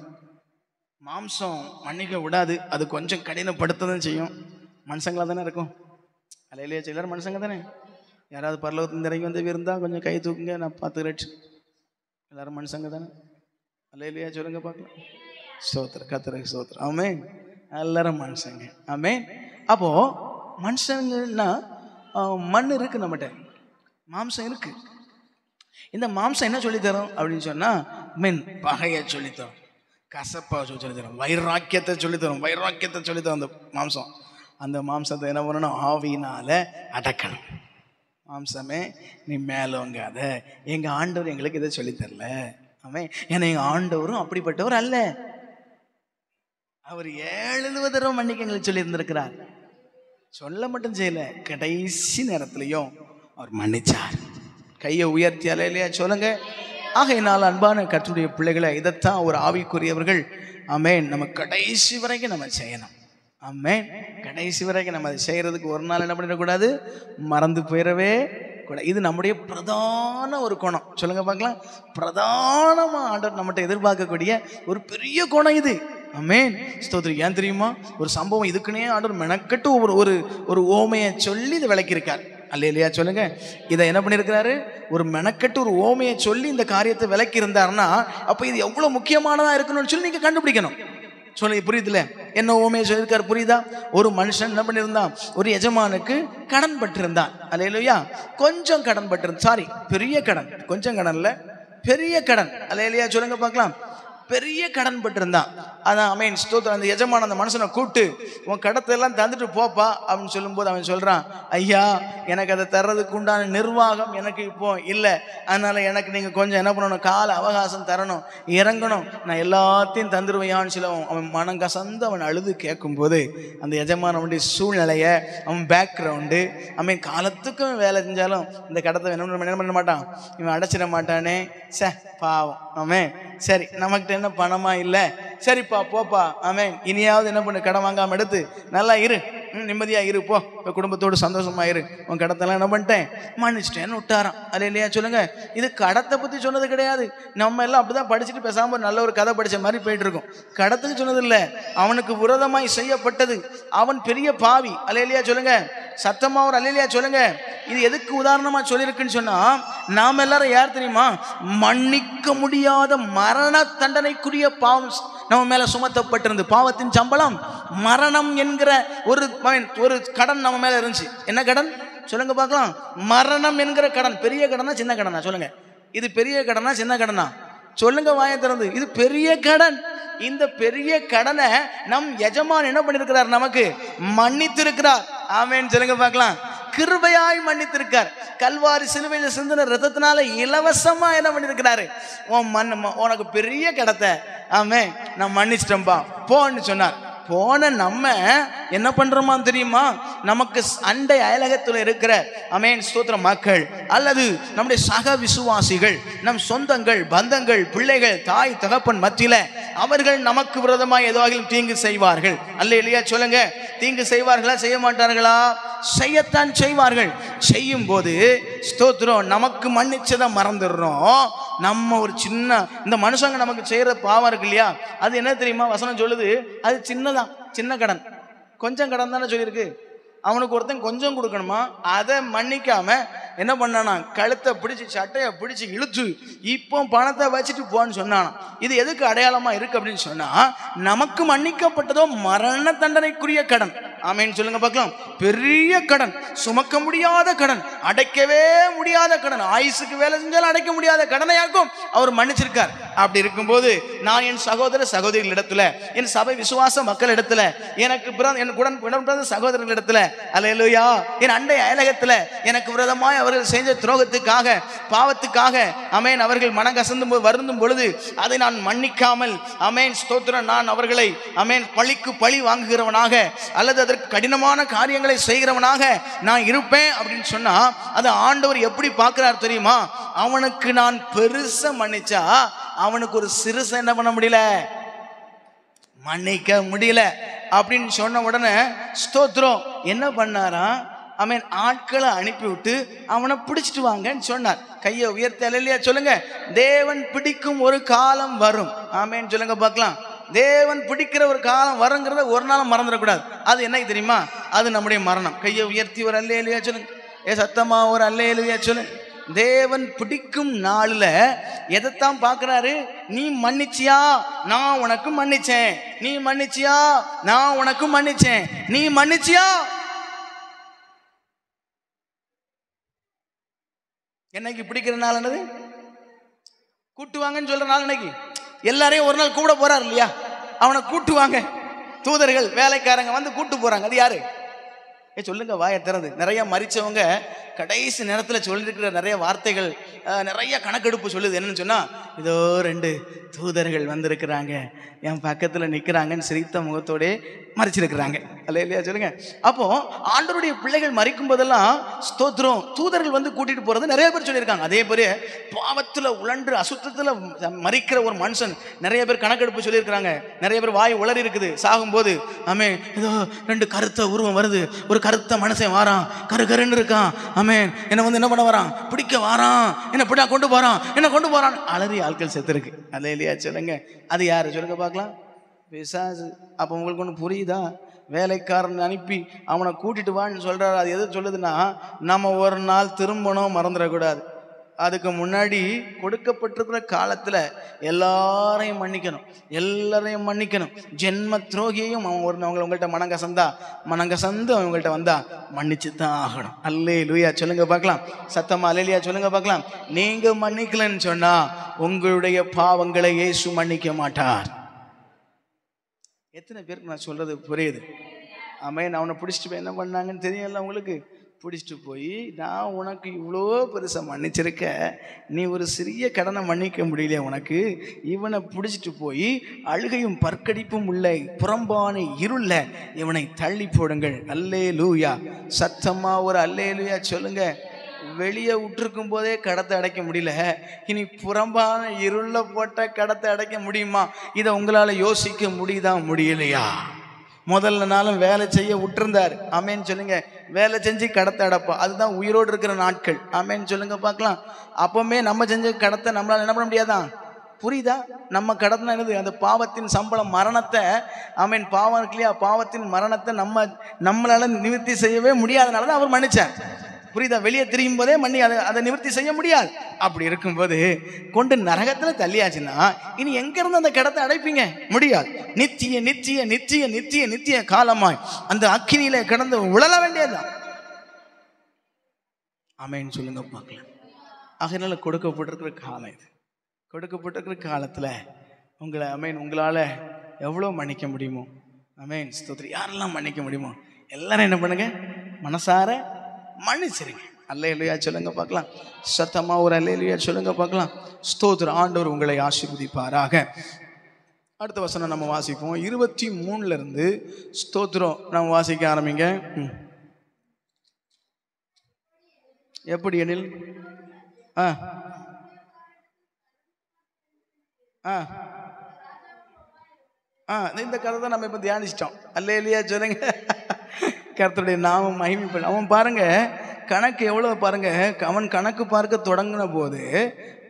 மாம்சம் மன்னிக்க விடாது, அது கொஞ்சம் கடினப்படுத்ததான் செய்யும். மனுஷங்களாக தானே இருக்கும். அல்லேலூயா. எல்லாரும் மனுஷங்க தானே. யாராவது பரலோகத்தின் இறங்கி வந்து இருந்தால் கொஞ்சம் கை தூக்குங்க, நான் பார்த்துக்கிறேன். எல்லாரும் மனுஷங்க தானே. அல்லேலூயா சொல்லுங்க பார்க்கலாம். ஸ்தோத்திரம், கர்த்தருக்கு ஸ்தோத்திரம். ஆமென். எல்லாரும் மனுஷங்க. ஆமென். அப்போ மனுஷங்கன்னா மண் இருக்கு, நம்மகிட்ட மாம்சம் இருக்கு. இந்த மாம்சம் என்ன சொல்லித்தரும் அப்படின்னு சொன்னா, மீன் பகையை சொல்லித்தரும், கசப்பா சொல்லித்தரும், வைராக்கியத்தை சொல்லித்தரும், வைராக்கியத்தை சொல்லித்தரும் அந்த மாம்சம். அந்த மாம்சத்தை என்ன பண்ணணும்? ஆவியினால அடக்கணும். மாம்சமே நீ மேலோங்காத. எங்க ஆண்டவர் எங்களுக்கு இதை சொல்லித்தரல. ஆமே. ஏன்னா எங்க ஆண்டவரும் அப்படிப்பட்டவர் அல்ல. அவர் 70 தடவை மன்னிக்க எங்களுக்கு சொல்லி இருந்திருக்கிறார். சொல்ல மட்டும் செய்யல, கடைசி நேரத்திலையும் அவர் மன்னிச்சார். கையை உயர்த்தி அல்லேலூயா சொல்லுங்க. ஆகையினால் அன்பான கர்த்தருடைய பிள்ளைகளை, இதைத்தான் ஒரு ஆவிக்குரியவர்கள் ஆமென் நம்ம கடைசி வரைக்கும் நம்ம செய்யணும். ஆமென். கடைசி வரைக்கும் நம்ம அதை செய்யறதுக்கு ஒரு நாள் என்ன பண்ணிடக்கூடாது? மறந்து போயிடவே கூடாது. இது நம்முடைய பிரதான ஒரு குணம். சொல்லுங்க பார்க்கலாம். பிரதானமா ஆண்டவர் நம்மகிட்ட எதிர்பார்க்கக்கூடிய ஒரு பெரிய குணம் இது. ஆமென் ஸ்தோத்திரம். ஏன் தெரியுமா? ஒரு சம்பவம் இதுக்குன்னே ஆண்டவர் மெனக்கட்டு ஒரு ஓமையை சொல்லி இதை விளக்கியிருக்கார். அல்லேலூயா சொல்லுங்க. இதை என்ன பண்ணியிருக்கிறாரு? ஒரு மெனக்கட்டு ஒரு ஓமையை சொல்லி இந்த காரியத்தை விளக்கி இருந்தாருன்னா, அப்போ இது எவ்வளோ முக்கியமானதாக இருக்கணும்னு சொல்லி நீங்கள் கண்டுபிடிக்கணும். சொல்லுங்க, புரியுதுல? என்ன ஓமையை சொல்லியிருக்காரு புரியுதா? ஒரு மனுஷன் என்ன பண்ணியிருந்தான்? ஒரு எஜமானுக்கு கடன் பட்டிருந்தான். அல்லேலூயா. கொஞ்சம் கடன் பட்டிருந்தான். சாரி, பெரிய கடன். கொஞ்சம் கடன் இல்லை, பெரிய கடன். அல்லேலூயா சொல்லுங்க பார்க்கலாம். பெரிய கடன் பட்டிருந்தான். அதான் அமேன் ஸ்தோத்திரம். அந்த எஜமான அந்த மனுஷனை கூப்பிட்டு உன் கடத்தை எல்லாம் தந்துட்டு போப்பா அப்படின்னு சொல்லும்போது அவன் சொல்றான், ஐயா எனக்கு அதை தர்றதுக்கு உண்டான நிர்வாகம் எனக்கு இப்போ இல்லை, அதனால எனக்கு நீங்க கொஞ்சம் என்ன பண்ணணும், கால அவகாசம் தரணும், இறங்கணும், நான் எல்லாத்தையும் தந்துருவையான்னு சொல்ல அவன் மனம் கசந்து அவன் அழுது கேட்கும் போது அந்த எஜமானவனுடைய சூழ்நிலைய, அவன் பேக்ரவுண்டு, அவன் காலத்துக்கும் வேலை செஞ்சாலும் இந்த கடத்தை என்ன பண்ண மாட்டான், இவன் அடைச்சிட மாட்டானே, சே பாவம், ஆமென். சரி நமக்கிட்ட என்ன பணமா இல்லை, சரிப்பா போப்பா, ஆமென், இனியாவது என்ன பண்ணு, கடன் வாங்காம எடுத்து நல்லா இரு, நிம்மதியா இரு, போ குடும்பத்தோடு சந்தோஷமா இரு, உன் கடத்தெல்லாம் என்ன பண்ணிட்டேன் மன்னிச்சிட்டேன்னு விட்டாராம். அது இல்லையா சொல்லுங்க. இது கடத்தை பத்தி சொன்னது கிடையாது. நம்ம எல்லாம் அப்படிதான் படிச்சுட்டு பேசாம நல்ல ஒரு கதை படிச்ச மாதிரி போயிட்டு இருக்கோம். கடத்துக்கு சொன்னது இல்லை, அவனுக்கு விரோதமாய் செய்யப்பட்டது. அவன் பெரிய பாவி. அல்லேலூயா சொல்லுங்க. சத்தமா ஒரு அல்லேலூயா சொல்லுங்க. இது எதுக்கு உதாரணமா சொல்லியிருக்குன்னு சொன்னா, நாம எல்லாரும் யார் தெரியுமா, மன்னிக்க முடியாத மரண தண்டனைக்குரிய பாவம் நம்ம மேல சுமத்தப்பட்டிருந்து, பாவத்தின் சம்பளம் மரணம் என்கிற ஒரு கடன் நம்ம மேல இருந்துச்சு. என்ன கடன் சொல்லுங்க பார்க்கலாம். மரணம் என்கிற கடன். பெரிய கடனா சின்ன கடனா சொல்லுங்க. இது பெரிய கடனா சின்ன கடனா சொல்லுங்க, வாயை திறந்து. இது பெரிய கடன். இந்த பெரிய கடனை நம் எஜமான் என்ன பண்ணிருக்கிறார், நமக்கு மன்னித்திருக்கிறார். ஆமென் சொல்லுங்க பார்க்கலாம். கிருபையாய் மன்னித்திருக்கார். கல்வாரி சிலுவையில் சிந்தின ரத்தத்தினால இலவசமா என்ன பண்ணிருக்கிறாரு, உனக்கு பெரிய கடத்தை ஆமே நான் மன்னிச்சிட்டேன்பா போன்னு சொன்னார். போன நம்ம என்ன பண்றோமா தெரியுமா, நமக்கு அண்டை அயலகத்தில் இருக்கிற அமேன் ஸ்தோத்திர மக்கள் அல்லது நம்முடைய சக விசுவாசிகள், நம் சொந்தங்கள், பந்தங்கள், பிள்ளைகள், தாய் தகப்பன் மத்தியில அவர்கள் நமக்கு விரோதமாக ஏதாவது தீங்கு செய்வார்கள். அல்லேலூயா சொல்லுங்க. தீங்கு செய்வார்களா செய்ய மாட்டார்களா? செய்யத்தான் செய்வார்கள். செய்யும் போது ஸ்தோத்திரம் நமக்கு மன்னிச்சதை மறந்துடுறோம். நம்ம ஒரு சின்ன இந்த மனுஷங்க நமக்கு செய்யற பாவம் இருக்கு இல்லையா, அது என்ன தெரியுமா, வசனம் சொல்லுது அது சின்னதான், சின்ன கடன், கொஞ்சம் கடன் தானே சொல்லியிருக்கு. அவனுக்கு ஒருத்தன் கொஞ்சம் கொடுக்கணுமா, அதை மன்னிக்காம என்ன பண்ணானா, கழுத்தை பிடிச்சி சட்டையை பிடிச்சி இழுத்து இப்போ பணத்தை வச்சுட்டு போன்னு சொன்னானா. இது எதுக்கு அடையாளமா இருக்கு அப்படின்னு சொன்னா, நமக்கு மன்னிக்கப்பட்டதோ மரண தண்டனைக்குரிய கடன். ஆமேன்னு சொல்லுங்க பார்க்கலாம். பெரிய கடன், சுமக்க முடியாத கடன், அடைக்கவே முடியாத கடன், ஆயுசுக்கு வேலை செஞ்சாலும் அடைக்க முடியாத கடனையாக்கும் அவர் மன்னிச்சிருக்கார். அப்படி இருக்கும்போது நான் என் சகோதர சகோதரிகள் இடத்துல, என் சபை விசுவாச மக்கள் இடத்துல, எனக்கு உடன் சகோதரர்கள் இடத்துல, அல்லேலூயா, என் அண்டை அயலகத்துல எனக்கு விரோதமாய் அவர்கள் செஞ்ச துரோகத்துக்காக, பாவத்துக்காக அமேன் அவர்கள் மனங்கசந்து வருந்தும் பொழுது அதை நான் மன்னிக்காமல் அமேன் ஸ்தோத்திரம் நான் அவர்களை அமேன் பழிக்கு பழி வாங்குகிறவனாக அல்லது அதற்கு கடினமான காரியங்களை செய்கிறவனாக நான் இருப்பேன் அப்படின்னு சொன்னா, அது ஆண்டவர் எப்படி பார்க்கிறார் தெரியுமா? அவனுக்கு நான் பெருசா மன்னிச்சா அவனுக்கு ஒரு சிறுசை என்ன பண்ண முடியல, மன்னிக்க முடியல அப்படின்னு சொன்ன உடனே ஸ்தோத்திரம் என்ன பண்ணாரா, அவன் ஆட்களை அனுப்பிவிட்டு அவனை பிடிச்சிட்டு வாங்கன்னு சொன்னார். கையை உயர்த்த இல்லையா சொல்லுங்க. தேவன் பிடிக்கும் ஒரு காலம் வரும். ஆமேன்னு சொல்லுங்க பார்க்கலாம். தேவன் பிடிக்கிற ஒரு காலம் வருங்கிறத ஒரு நாளும் மறந்துடக்கூடாது. அது என்ன தெரியுமா, அது நம்முடைய மரணம். கையை உயர்த்தி ஒரு அல்லேலூயா சொல்லுங்க. சத்தமா ஒரு அல்லேலூயா சொல்லுங்க. தேவன் பிடிக்கும் நாளில் எதைத்தான் பார்க்கிறாரு, நீ மன்னிச்சியா நான் உனக்கு மன்னிச்சேன், நீ மன்னிச்சியா நான் உனக்கு மன்னிச்சேன், நீ மன்னிச்சியா. என்னைக்கு பிடிக்கிற நாள் என்னது, கூட்டுவாங்கன்னு சொல்ற நாள். இன்னைக்கு எல்லாரையும் ஒரு நாள் கூட போறாரு இல்லையா, அவனை கூட்டுவாங்க, தூதர்கள் வேலைக்காரங்க வந்து கூட்டு போறாங்க. அது யாரு சொல்லுங்க, வாயை திறந்து. நிறைய மரிச்சவங்க கடைசி நேரத்தில் சொல்லியிருக்கிற நிறைய வார்த்தைகள், நிறைய கணக்கெடுப்பு சொல்லுது. என்னன்னு சொன்னா, இதோ 2 தூதர்கள் வந்திருக்கிறாங்க, என் பக்கத்தில் நிற்கிறாங்கன்னு சிரித்த முகத்தோட மறைச்சிருக்கிறாங்க. அல்லேலூயா சொல்லுங்க. அப்போ ஆண்டவருடைய பிள்ளைகள் மறிக்கும் போதெல்லாம் ஸ்தோத்திரம் தூதர்கள் வந்து கூட்டிட்டு போறது நிறைய பேர் சொல்லியிருக்காங்க. அதே போல பாவத்தில் உழன்று அசுத்தத்தில் மறிக்கிற ஒரு மனுஷன் நிறைய பேர் கணக்கெடுப்பு சொல்லியிருக்கிறாங்க. நிறைய பேர் வாய் உளறி இருக்குது. சாகும்போது ஆமே ஏதோ 2 கருத்த உருவம் வருது, ஒரு கருத்த மனுஷன் வாரான், கருன்னு இருக்கான், ஆமேன் என்ன வந்து என்ன பண்ண வரான், பிடிக்க வாரான், என்ன பிடிக்க கொண்டு போறான், என்ன கொண்டு போறான், அலறி ஆட்கள் செத்து இருக்கு. அல்லேலூயா சொல்லுங்க. அது யாரு சொல்லுங்க பார்க்கலாம், பிசாசு. அப்போ உங்களுக்கு ஒன்று புரியுதா? வேலைக்காரன் அனுப்பி அவனை கூட்டிட்டு வான்னு சொல்றாரு. அது எது சொல்லுதுன்னா, நம்ம ஒரு நாள் திரும்பணும் மறந்துடக்கூடாது. அதுக்கு முன்னாடி கொடுக்கப்பட்டிருக்கிற காலத்தில் எல்லாரையும் மன்னிக்கணும். ஜென்ம துரோகியையும் உங்கள்கிட்ட மனங்கசந்து அவங்கள்ட்ட வந்தா மன்னிச்சு தான் ஆகணும். அல்லேலூயா சொல்லுங்க பார்க்கலாம். சத்தமா அல்லேலூயா சொல்லுங்க பார்க்கலாம். நீங்க மன்னிக்கலன்னு சொன்னா உங்களுடைய பாவங்களை இயேசு மன்னிக்க மாட்டார். எத்தனை பேருக்கு நான் சொல்றது புரியுது? ஆமென். அவனை பிடிச்சிட்டு போய் என்ன பண்ணாங்கன்னு தெரியல உங்களுக்கு. பிடிச்சிட்டு போய் நான் உனக்கு இவ்வளோ பெருசாக மன்னிச்சிருக்க, நீ ஒரு சிறிய கடனை மன்னிக்க முடியலையா உனக்கு? இவனை பிடிச்சிட்டு போய் அழுகையும் பற்கடிப்பும் உள்ள புறம்பான இருள இவனை தள்ளி போடுங்கள். அல்லேலூயா. சத்தமா ஒரு அல்லேலூயா சொல்லுங்க. வெளியே விட்டுருக்கும் போதே கடத்தை அடைக்க முடியல, இனி புறம்பான இருள போட்ட கடத்தை அடைக்க முடியுமா? இதை உங்களால் யோசிக்க முடியலையா? முதல்ல நாளும் வேலை செய்ய விட்டுருந்தார். ஆமேன்னு சொல்லுங்க. வேலை செஞ்சு கடத்தை அடைப்போம். அதுதான் உயிரோடு இருக்கிற நாட்கள். ஆமேன்னு சொல்லுங்க பார்க்கலாம். அப்பவுமே நம்ம செஞ்ச கடத்தை நம்மளால என்ன பண்ண முடியாதான்? புரியுதா? நம்ம கடத்தினா என்னது? அந்த பாவத்தின் சம்பளம் மரணத்தை. ஆமேன். பாவம் இருக்கு இல்லையா, பாவத்தின் மரணத்தை நம்மளால நிவர்த்தி செய்யவே முடியாதனால தான் அவர் மன்னிச்சார். புரியுதா? வெளியே திரியும் போதே அதை நிவர்த்தி செய்ய முடியாது. அப்படி இருக்கும்போது கொண்டு நரகத்தில் தள்ளியாச்சுன்னா இனி எங்க இருந்து அந்த கடத்தை அடைப்பீங்க? முடியாது. நித்திய நித்திய நித்திய நித்திய நித்திய காலமாய் அந்த அக்கினியில கடந்து உழல வேண்டியதுதான். ஆமேன்னு சொல்லுங்க பார்க்கலாம். அதனால கொடுக்கப்பட்டிருக்கிற காலம் இது. கொடுக்கப்பட்டிருக்கிற காலத்துல உங்களை உங்களால எவ்வளவு மன்னிக்க முடியுமோ, ஆமேன் ஸ்தோத்திரம், யாரெல்லாம் மன்னிக்க முடியுமோ எல்லாரும் என்ன பண்ணுங்க, மனசார மன்னிச்சிருங்க. அல்லேலூயா சொல்லுங்க பார்க்கலாம். சத்தமா ஒரு அல்லேலூயா சொல்லுங்க பார்க்கலாம். ஸ்தோத்திரம். ஆண்டவர் உங்களை ஆசீர்வதிப்பாராக. அடுத்த வசனம் நம்ம வாசிப்போம். 23 இருந்து ஸ்தோத்திரம் நம்ம வாசிக்க ஆரம்பிங்க. எப்படி எனில் இந்த கதை தான் நம்ம இப்ப தியானிச்சிட்டோம். அல்லேலூயா சொல்லுங்க. கர்த்தருடைய நாமம் மகிமைப்படும். அவன் பாருங்க கணக்கு எவ்வளவு பாருங்க. அவன் கணக்கு பார்க்க தொடங்கின போது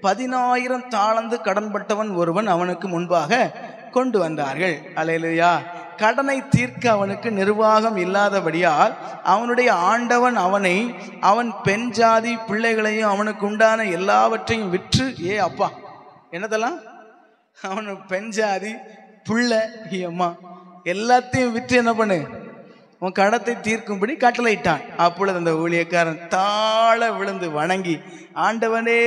10,000 தாளந்து கடன்பட்டவன் ஒருவன் அவனுக்கு முன்பாக கொண்டு வந்தார்கள். அல்லேலூயா. கடனை தீர்க்க அவனுக்கு நிர்வாகம் இல்லாதபடியால் அவனுடைய ஆண்டவன் அவன் பெண் ஜாதி பிள்ளைகளையும் அவனுக்கு உண்டான எல்லாவற்றையும் விற்று, அப்பா என்னதெல்லாம், அவனு பெண் ஜாதி பிள்ளை அம்மா எல்லாத்தையும் விற்று என்ன பண்ணு, உன் கடத்தை தீர்க்கும்படி கட்டளையிட்டான். அப்பொழுது அந்த ஊழியக்காரன் தாழ விழுந்து வணங்கி, ஆண்டவனே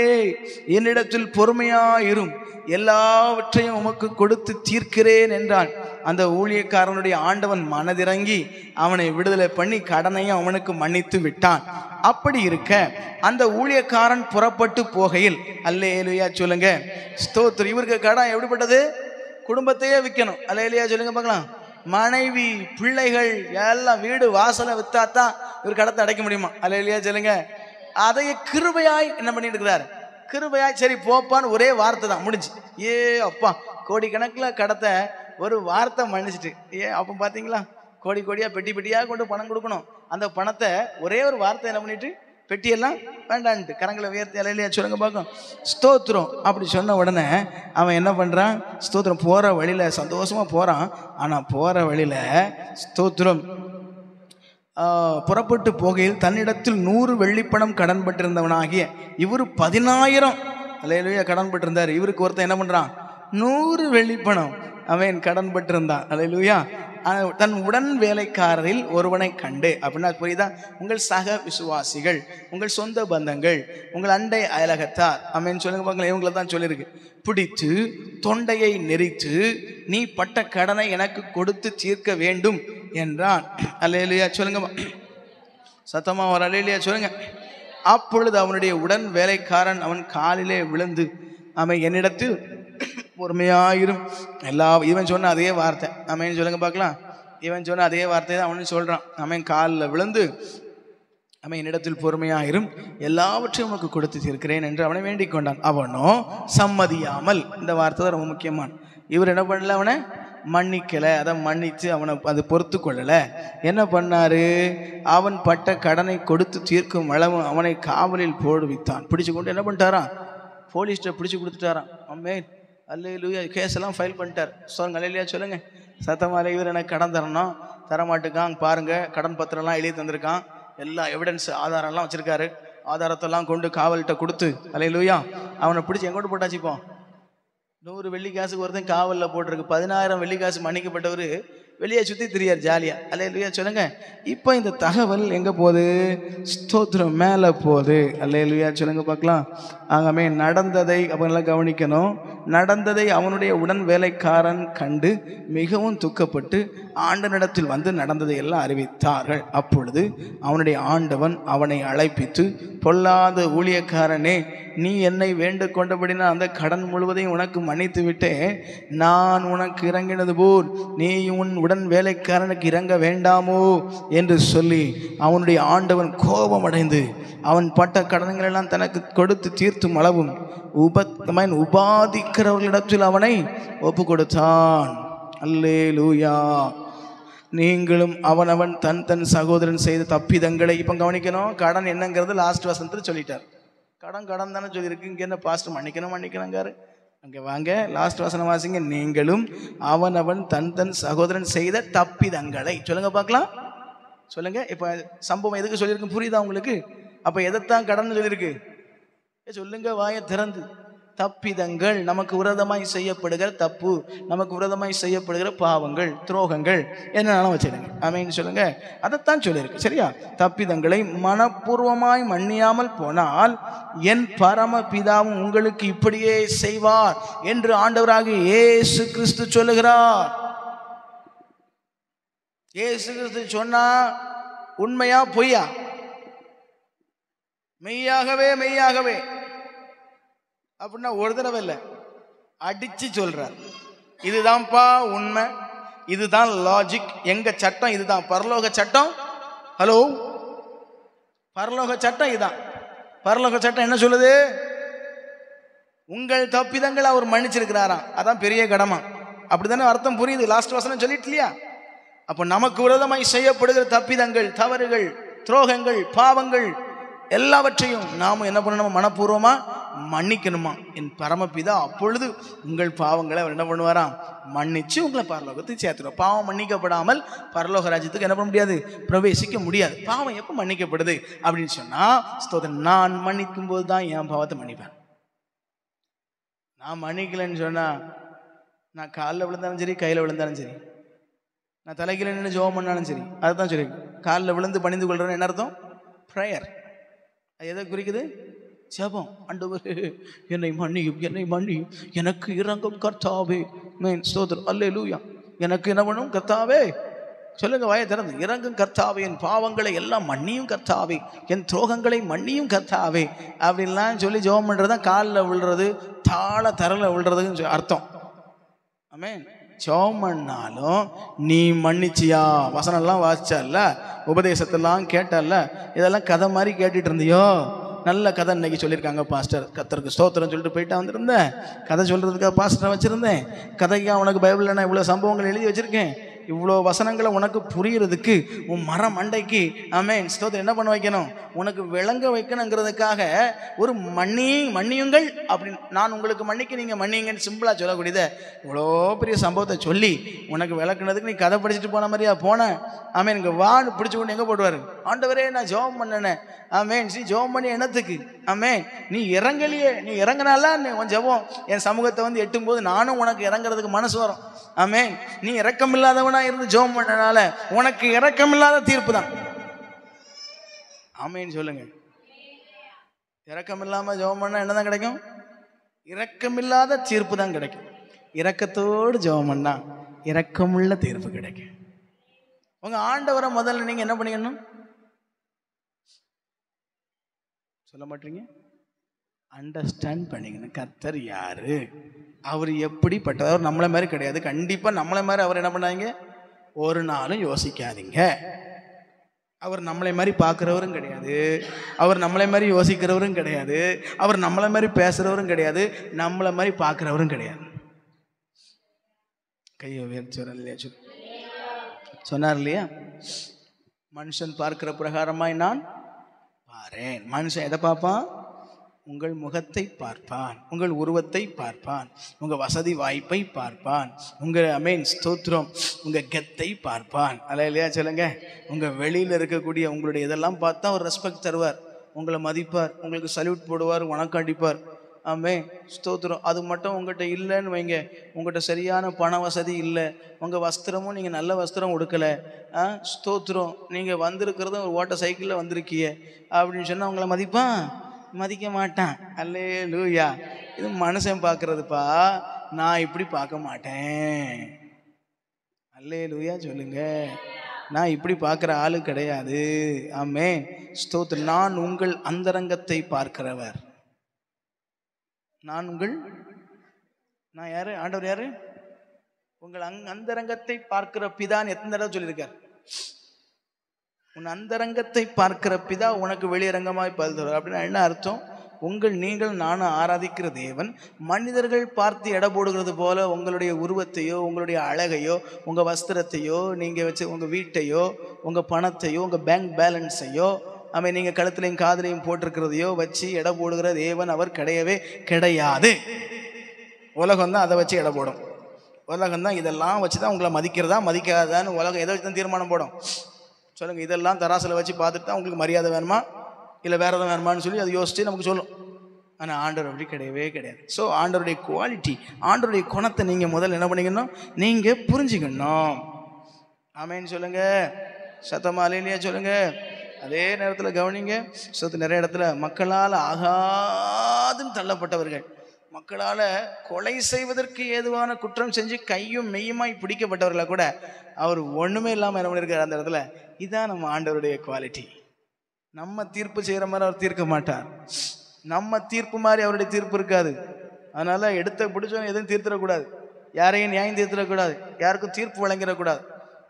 என்னிடத்தில் பொறுமையாயிரும், எல்லாவற்றையும் உமக்கு கொடுத்து தீர்க்கிறேன் என்றான். அந்த ஊழியக்காரனுடைய ஆண்டவன் மனதிறங்கி அவனை விடுதலை பண்ணி கடனையும் அவனுக்கு மன்னித்து விட்டான். அப்படி இருக்க அந்த ஊழியக்காரன் புறப்பட்டு போகையில், அல்லேலூயா சொல்லுங்க ஸ்தோத்திரம். இவருக்கு கடன் எப்படிப்பட்டது? குடும்பத்தையே விற்கணும். அல்லேலூயா சொல்லுங்க பார்க்கலாம். மனைவி பிள்ளைகள் எல்லாம் வீடு வாசலை வித்தாத்தான் இவர் கடத்தை அடைக்க முடியுமா? அல்லேலூயா சொல்லுங்க. அதைய கிருபையாய் என்ன பண்ணிட்டு இருக்கிறார்? கிருபையாய் சரி போப்பான்னு ஒரே வார்த்தை தான் முடிஞ்சு. அப்பா கோடிக்கணக்கில் கடத்தை ஒரு வார்த்தை மன்னிச்சிட்டு. அப்போ பார்த்தீங்களா, கோடி கோடியாக பெட்டி பெட்டியாக கொண்டு பணம் கொடுக்கணும். அந்த பணத்தை ஒரே ஒரு வார்த்தை என்ன பண்ணிட்டு பெட்டியெல்லாம் வேண்டான்ட்டு கரங்களை உயர்த்தி அல்லேலூயா சொல்லுங்க பார்க்கும். ஸ்தோத்திரம். அப்படி சொன்ன உடனே அவன் என்ன பண்ணுறான்? ஸ்தோத்திரம். போகிற வழியில் சந்தோஷமாக போகிறான். ஆனால் போகிற வழியில் ஸ்தோத்திரம் புறப்பட்டு போகையில் தன்னிடத்தில் 100 வெள்ளிப்பணம் கடன் பட்டிருந்தவனாகிய இவர் 10,000 அல்லேலூயா கடன் பட்டிருந்தார். இவருக்கு ஒருத்தன் என்ன பண்ணுறான்? 100 வெள்ளிப்பணம் அவன் கடன் பட்டிருந்தான். அல்லேலூயா. தன் உடன் வேலைக்காரரில் ஒருவனை கண்டு, அப்படின்னா புரியுதா, உங்கள் சக விசுவாசிகள், உங்கள் சொந்த பந்தங்கள், உங்கள் அண்டை அயலகத்தார், ஆமென் சொல்லுங்க பார்க்கலாம், இவங்களை தான் சொல்லியிருக்கு, பிடித்து தொண்டையை நெரித்து நீ பட்ட கடனை எனக்கு கொடுத்து தீர்க்க வேண்டும் என்றான். அல்லேலூயா சொல்லுங்க சத்தமா ஒரு அல்லேலூயா சொல்லுங்க. அப்பொழுது அவனுடைய உடன் வேலைக்காரன் அவன் காலிலே விழுந்து, அவன் என்னிடத்தில் பொறுமையாயிரும், இவன் சொன்ன அதே வார்த்தை, அவன் சொல்லுங்க பார்க்கலாம், இவன் சொன்ன அதே வார்த்தை தான் அவனு சொல்றான். அவன் காலில் விழுந்து, அவன் என்னிடத்தில் பொறுமையாயிரும், எல்லாவற்றையும் உனக்கு கொடுத்து தீர்க்கிறேன் என்று அவனை வேண்டிக் கொண்டான். அவனோ சம்மதியாமல், இந்த வார்த்தை தான் ரொம்ப முக்கியமான, இவர் என்ன பண்ணல, அவனை மன்னிக்கலை, அதை மன்னித்து அவனை அது பொறுத்து கொள்ளலை. என்ன பண்ணாரு? அவன் பட்ட கடனை கொடுத்து தீர்க்கும் அளவு அவனை காவலில் போடுவித்தான். பிடிச்சு கொண்டு என்ன பண்ணிட்டாரான்? போலீஸ்கிட்ட பிடிச்சு கொடுத்துட்டாரான். அம்மேன் அல்லேலூயா. கேஸ் எல்லாம் ஃபைல் பண்ணிட்டார். சொல்லுங்க அல்லேலூயா சொல்லுங்க சத்தமாலே. இவர் எனக்கு கடன் தரணும், தரமாட்டுக்கான் பாருங்க, கடன் பத்திரம்லாம் எழுதி தந்திருக்கான், எல்லா எவிடன்ஸ் ஆதாரம்லாம் வச்சிருக்காரு. ஆதாரத்தெல்லாம் கொண்டு காவல்கிட்ட கொடுத்து, அல்லேலூயா, அவனை பிடிச்சி எங்கோட்டு போட்டாச்சுப்போம். 100 வெள்ளிக்காசுக்கு ஒருத்தன் காவலில் போட்டிருக்கு. 10,000 வெள்ளிக்காசு மன்னிக்கப்பட்டவர் வெளியே சுற்றி திரியார் ஜாலியா. அல்லேலூயா சொல்லுங்க. இப்போ இந்த தகவல் எங்கே போகுது? ஸ்தோத்திரம், மேலே போகுது. அல்லேலூயா சொல்லுங்க பார்க்கலாம். ஆகவே நடந்ததை அவங்களாம் கவனிக்கணும். நடந்ததை அவனுடைய உடன் வேலைக்காரன் கண்டு மிகவும் துக்கப்பட்டு ஆண்டவனிடத்தில் வந்து நடந்ததை எல்லாம் அறிவித்தார்கள். அப்பொழுது அவனுடைய ஆண்டவன் அவனை அழைப்பித்து, பொல்லாத ஊழியக்காரனே, நீ என்னை வேண்டு கொண்டபடினா அந்த கடன் முழுவதையும் உனக்கு மன்னித்து விட்டேன். நான் உனக்கு இறங்கினது போல் நீ உன் உடன் வேலைக்காரனுக்கு இறங்க வேண்டாமோ என்று சொல்லி அவனுடைய ஆண்டவன் கோபமடைந்து அவன் பட்ட கடன்களெல்லாம் தனக்கு கொடுத்து தீர்த்தும் அளவும் உபாதிக்கிறவர்களிடத்தில் அவனை ஒப்பு கொடுத்தான். அல்லேலூயா. நீங்களும் அவனவன் தன் தன் சகோதரன் செய்த தப்பிதங்களை இப்போ கவனிக்கணும். கடன் என்னங்கிறது லாஸ்ட் வசனத்தில் சொல்லிட்டார். கடன் தானே சொல்லியிருக்கு. இங்கே என்ன பாஸ்டர் மன்னிக்கணுங்காரு. அங்கே வாங்க, லாஸ்ட் வசனம் வாசிங்க. நீங்களும் அவனவன் தன் தன் சகோதரன் செய்த தப்பிதங்களை சொல்லுங்க பார்க்கலாம். சொல்லுங்க. இப்போ சம்பவம் எதுக்கு சொல்லியிருக்கு புரியுதா உங்களுக்கு? அப்போ எதைத்தான் கடன் சொல்லியிருக்கு? சொல்லுங்க வாயை திறந்து. தப்பிதங்கள், நமக்கு விரோதமாய் செய்யப்படுகிற தப்பு, நமக்கு விரோதமாய் செய்யப்படுகிற பாவங்கள், துரோகங்கள் என்னன்னாலும் வச்சிருங்க. ஆமென் சொல்லுங்க. அதைத்தான் சொல்லியிருக்கு. சரியா? தப்பிதங்களை மனப்பூர்வமாய் மன்னியாமல் போனால் என் பரம பிதாவும் உங்களுக்கு இப்படியே செய்வார் என்று ஆண்டவராகிய இயேசு கிறிஸ்து சொல்லுகிறார். இயேசு கிறிஸ்து சொன்னா உண்மையா பொய்யா? மெய்யாகவே மெய்யாகவே அப்படின்னா ஒரு தடவை இல்லை, அடிச்சு சொல்றார். இதுதான்ப்பா உண்மை, இதுதான் லாஜிக், எங்க சட்டம் இதுதான், பரலோக சட்டம். ஹலோ, பரலோக சட்டம் இதுதான். பரலோக சட்டம் என்ன சொல்லுது? உங்கள் தப்பிதங்களை அவர் மன்னிச்சிருக்கிறாராம். அதான் பெரிய கடமை. அப்படித்தானே அர்த்தம்? புரியுது? லாஸ்ட் வசனம் சொல்லிட்டு இல்லையா? அப்போ நமக்கு விரோதமாய் செய்யப்படுகிற தப்பிதங்கள், தவறுகள், துரோகங்கள், பாவங்கள் எல்லாவற்றையும் நாம் என்ன பண்ணணும்? மனப்பூர்வமா மன்னிக்கணுமா? என் பரமபிதா அப்பொழுது உங்கள் பாவங்களை அவர் என்ன பண்ணுவாராம்? மன்னிச்சு உங்களை பரலோகத்துக்கு சேர்த்துருவோம். பாவம் மன்னிக்கப்படாமல் பரலோக ராஜ்யத்துக்கு என்ன பண்ண முடியாது? பிரவேசிக்க முடியாது. பாவம் எப்போ மன்னிக்கப்படுது அப்படின்னு சொன்னா, ஸ்தோத்திரம், நான் மன்னிக்கும் போது தான் என் பாவத்தை மன்னிப்பேன். நான் மன்னிக்கலைன்னு சொன்னா, நான் காலில் விழுந்தாலும் சரி, கையில் விழுந்தாலும் சரி, நான் தலைகீழ நின்று ஜெபம் பண்ணாலும் சரி, அதுதான் சொல்லி காலில் விழுந்து பணிந்து கொள்றேன்னு என்ன அர்த்தம்? ப்ரேயர். அது எதை குறிக்குது? ஜெபம். ஆண்டவரே என்னை மன்னியும், என்னை மன்னியும், எனக்கு இறங்கும் கர்த்தாவே. ஸ்தோத்திரம், அல்லேலூயா. எனக்கு என்ன பண்ணும் கர்த்தாவே? சொல்லுங்க வாயை திறந்து. இறங்கும் கர்த்தாவே, என் பாவங்களை எல்லாம் மன்னியும் கர்த்தாவே, என் துரோகங்களை மன்னியும் கர்த்தாவே அப்படின்லாம் சொல்லி ஜெபம் பண்ணுறதுதான் காலில் விழுறது, தாழ தரல விழுறதுன்னு அர்த்தம். ஆமென். ஜெபம் பண்ணாலும் நீ மன்னிச்சியா? வசனம்லாம் வாசிச்சல்ல, உபதேசத்தெல்லாம் கேட்டல்ல, இதெல்லாம் கதை மாதிரி கேட்டுட்டு இருந்தியோ? நல்ல கதை இன்னைக்கு சொல்லியிருக்காங்க பாஸ்டர், கர்த்தருக்கு ஸ்தோத்திரம் சொல்லிட்டு போயிட்டு வந்திருந்தேன். கதை சொல்கிறதுக்காக பாஸ்டரை வச்சுருந்தேன். கதைக்காக உனக்கு பைபிளில் நான் இவ்வளோ சம்பவங்கள் எழுதி வச்சுருக்கேன். இவ்வளோ வசனங்களை உனக்கு புரிகிறதுக்கு உன் மரம் மண்டைக்கு ஆமென் ஸ்தோத்திரம் என்ன பண்ண வைக்கணும்? உனக்கு விளங்க வைக்கணுங்கிறதுக்காக ஒரு மன்னியுங்கள் அப்படின்னு நான் உங்களுக்கு மன்னிக்க நீங்கள் மன்னியுங்கன்னு சிம்பிளாக சொல்லக்கூடியதை இவ்வளோ பெரிய சம்பவத்தை சொல்லி உனக்கு விளக்குனதுக்கு நீ கதை படிச்சுட்டு போன மாதிரியா போனேன்? ஆமென். இங்கே வான்னு பிடிச்சி கொண்டு எங்கே போடுவார்? ஆண்டவரே நான் ஜெபம் பண்ணனேன். ஆமென். நீ ஜெபம் பண்ணி என்னத்துக்கு? ஆமென். நீ இறங்கலையே, நீ இறங்கினால உன் ஜெபம் என் சமூகத்தை வந்து எட்டும்போது நானும் உனக்கு இறங்குறதுக்கு மனசு வரும். ஆமென். நீ இரக்கமில்லாதவனா இருந்து ஜெபம் பண்ணனால உனக்கு இரக்கமில்லாத தீர்ப்பு தான். ஆமென் சொல்லுங்க. இரக்கமில்லாம ஜெபம் பண்ணா என்னதான் கிடைக்கும்? இரக்கமில்லாத தீர்ப்பு தான் கிடைக்கும். இரக்கத்தோடு ஜெபம் பண்ணா இரக்கமுள்ள தீர்ப்பு கிடைக்கும். உங்க ஆண்டவரை முதல்ல நீங்க என்ன பண்ணிக்கணும்? சொல்ல மாட்டீங்க. அண்டர்ஸ்டாண்ட் பண்ணிக்கணும். கர்த்தர் யாரு, அவர் எப்படிப்பட்டவர்? நம்மளை மாதிரி கிடையாது. கண்டிப்பா நம்மளை மாதிரி அவர் என்ன பண்ணாங்க? ஒரு நாளும் யோசிக்காதீங்க. அவர் நம்மளை மாதிரி பார்க்குறவரும் கிடையாது, அவர் நம்மளை மாதிரி யோசிக்கிறவரும் கிடையாது, அவர் நம்மளை மாதிரி பேசுறவரும் கிடையாது, நம்மளை மாதிரி பார்க்குறவரும் கிடையாது. கையை உயர்த்தி சொன்னார் இல்லையா? மனுஷன் பார்க்கிற பிரகாரமாய் நான் பாரேன். மனுஷன் எதை பார்ப்பான்? உங்கள் முகத்தை பார்ப்பான், உங்கள் உருவத்தை பார்ப்பான், உங்கள் வசதி வாய்ப்பை பார்ப்பான், உங்கள் அமேன் ஸ்தோத்திரம் உங்கள் கெத்தை பார்ப்பான். அல்ல இல்லையா சொல்லுங்க. உங்கள் வெளியில் இருக்கக்கூடிய உங்களுடைய இதெல்லாம் பார்த்தா ஒரு ரெஸ்பெக்ட் தருவார். உங்களை மதிப்பார், உங்களுக்கு சல்யூட் போடுவார், வணக்கம் அடிப்பார். ஆமே, ஸ்தோத்திரம். அது மட்டும் உங்கள்கிட்ட இல்லைன்னு வைங்க, உங்கள்கிட்ட சரியான பண வசதி இல்லை, உங்கள் வஸ்திரமும் நீங்கள் நல்ல வஸ்திரம் கொடுக்கல, ஸ்தோத்திரம், நீங்கள் வந்திருக்கிறதும் ஒரு ஓட்ட சைக்கிளில் வந்திருக்கிய அப்படின்னு சொன்னால் உங்களை மதிக்க மாட்டான். அல்லேலூயா. இது மனுஷன் பார்க்கறதுப்பா, நான் இப்படி பார்க்க மாட்டேன். அல்லேலூயா சொல்லுங்க. நான் இப்படி பார்க்குற ஆளு கிடையாது. ஆமே, ஸ்தோத்திரம். நான் உங்கள் அந்தரங்கத்தை பார்க்கிறவர். நான் யாரு? ஆண்டவர் யாரு? உங்கள் அந்தரங்கத்தை பார்க்கிற பிதான்னு எத்தனை தடவை சொல்லியிருக்கார்? உன் அந்தரங்கத்தை பார்க்கிற பிதா உனக்கு வெளியரங்கமாய் பதில் தருவார். அப்படின்னா என்ன அர்த்தம்? நீங்கள் நானும் ஆராதிக்கிற தேவன் மனிதர்கள் பார்த்து எடை போடுகிறது போல உங்களுடைய உருவத்தையோ, உங்களுடைய அழகையோ, உங்கள் வஸ்திரத்தையோ, நீங்கள் வச்சு உங்கள் வீட்டையோ, உங்கள் பணத்தையோ, உங்கள் பேங்க் பேலன்ஸையோ, நீங்கள் கழுத்துலையும் காதலையும் போட்டிருக்கிறதையோ வச்சு எடை போடுகிற தேவன் அவர் கிடையவே கிடையாது. உலகம்தான் அதை வச்சு எடை போடும். உலகம்தான் இதெல்லாம் வச்சு தான் உங்களை மதிக்கிறதா மதிக்காதான்னு உலகம் எதை வச்சு தான் தீர்மானம் போடும். சொல்லுங்க, இதெல்லாம் தராசில் வச்சு பார்த்துட்டு தான் உங்களுக்கு மரியாதை வேணுமா இல்லை வேற எதாவது வேணுமான்னு சொல்லி அதை யோசிச்சு நமக்கு சொல்லும். ஆனால் ஆண்டவர் அப்படி கிடையவே கிடையாது. ஸோ ஆண்டவருடைய குவாலிட்டி, ஆண்டவருடைய குணத்தை நீங்கள் முதல்ல என்ன பண்ணிக்கணும்? நீங்கள் புரிஞ்சுக்கணும். ஆமேன்னு சொல்லுங்க, சத்தமா அல்லேலூயா சொல்லுங்க. அதே நேரத்தில் கவனிங்க, நிறைய இடத்துல மக்களால் ஆகாதுன்னு தள்ளப்பட்டவர்கள், மக்களால் கொலை செய்வதற்கு ஏதுவான குற்றம் செஞ்சு கையும் மெய்யுமாய் பிடிக்கப்பட்டவர்களை கூட அவர் ஒன்றுமே இல்லாமல் என்ன பண்ணியிருக்கார் அந்த இடத்துல. இதுதான் நம்ம ஆண்டவருடைய குவாலிட்டி. நம்ம தீர்ப்பு செய்கிற மாதிரி அவர் தீர்க்க மாட்டார். நம்ம தீர்ப்பு மாதிரி அவருடைய தீர்ப்பு இருக்காது. அதனால எடுத்த பிடிச்சவங்க எதுவும் தீர்த்திடக்கூடாது, யாரையும் நியாயம் தீர்த்திடக்கூடாது, யாருக்கும் தீர்ப்பு வழங்கிடக்கூடாது.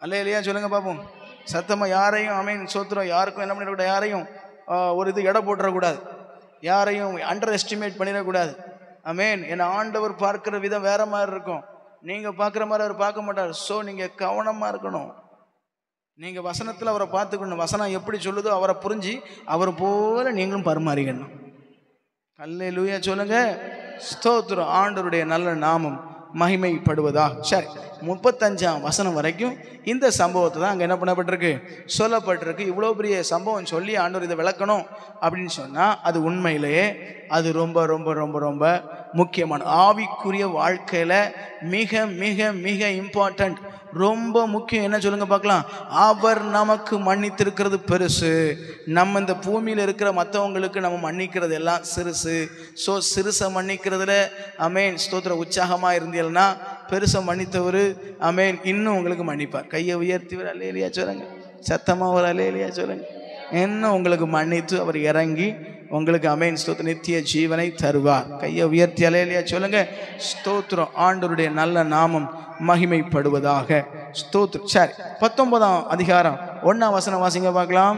அல்லேலூயா சொல்லுங்க பார்ப்போம். சத்தமாக யாரையும் ஆமேன் சோத்திரம், யாருக்கும் என்ன பண்ணிடக்கூடாது, யாரையும் ஒரு இது எடை போட்டுறக்கூடாது, யாரையும் அண்டர் எஸ்டிமேட் பண்ணிடக்கூடாது. ஆமேன். என்னை ஆண்டவர் பார்க்குற விதம் வேற மாதிரி இருக்கும், நீங்கள் பார்க்குற மாதிரி அவர் பார்க்க மாட்டார். ஸோ நீங்கள் கவனமாக இருக்கணும். நீங்கள் வசனத்தில் அவரை பார்த்துக்கணும். வசனம் எப்படி சொல்லுதோ அவரை புரிஞ்சு அவர் போல நீங்களும் பரிமாறிக்கணும். அல்லேலூயா சொல்லுங்க. ஸ்தோத்திரம். ஆண்டவருடைய நல்ல நாமம் மகிமைப்படுவதா. சரி, 35ஆம் வசனம் வரைக்கும் இந்த சம்பவத்தை தான் அங்கே என்ன பண்ணப்பட்டிருக்கு, சொல்லப்பட்டிருக்கு. இவ்வளோ பெரிய சம்பவம் சொல்லி ஆண்டவர் இதை விளக்கணும் அப்படின்னு சொன்னால் அது உண்மையிலேயே அது ரொம்ப ரொம்ப ரொம்ப ரொம்ப முக்கியமான ஆவிக்குரிய வாழ்க்கையில் மிக மிக மிக இம்பார்ட்டண்ட், ரொம்ப முக்கியம். என்ன சொல்லுங்க பார்க்கலாம். அவர் நமக்கு மன்னித்திருக்கிறது பெருசு. நம்ம இந்த பூமியில் இருக்கிற மற்றவங்களுக்கு நம்ம மன்னிக்கிறது எல்லாம் சிறுசு. ஸோ சிறுசை மன்னிக்கிறதுல அமேன் ஸ்தோத்திர உற்சாகமாக இருந்தீங்கன்னா பெருசை மன்னித்தவர் அமேன் இன்னும் உங்களுக்கு மன்னிப்பார். கையை உயர்த்தி ஒரு அல்லேலூயா சொல்லுங்க. சத்தமாக ஒரு அல்லேலூயா சொல்லுங்க. இன்னும் உங்களுக்கு மன்னித்து அவர் இறங்கி உங்களுக்கு அமேன் ஸ்தோத்திர நித்திய ஜீவனை தருவார். கையை உயர்த்தி அல்லேலூயா சொல்லுங்க. ஸ்தோத்திரம். ஆண்டவருடைய நல்ல நாமம் மகிமைப்படுவதாக. ஸ்தோத்திரம். சரி, 19ஆம் அதிகாரம் 1ஆம் வசனம் வாசிங்க பார்க்கலாம்.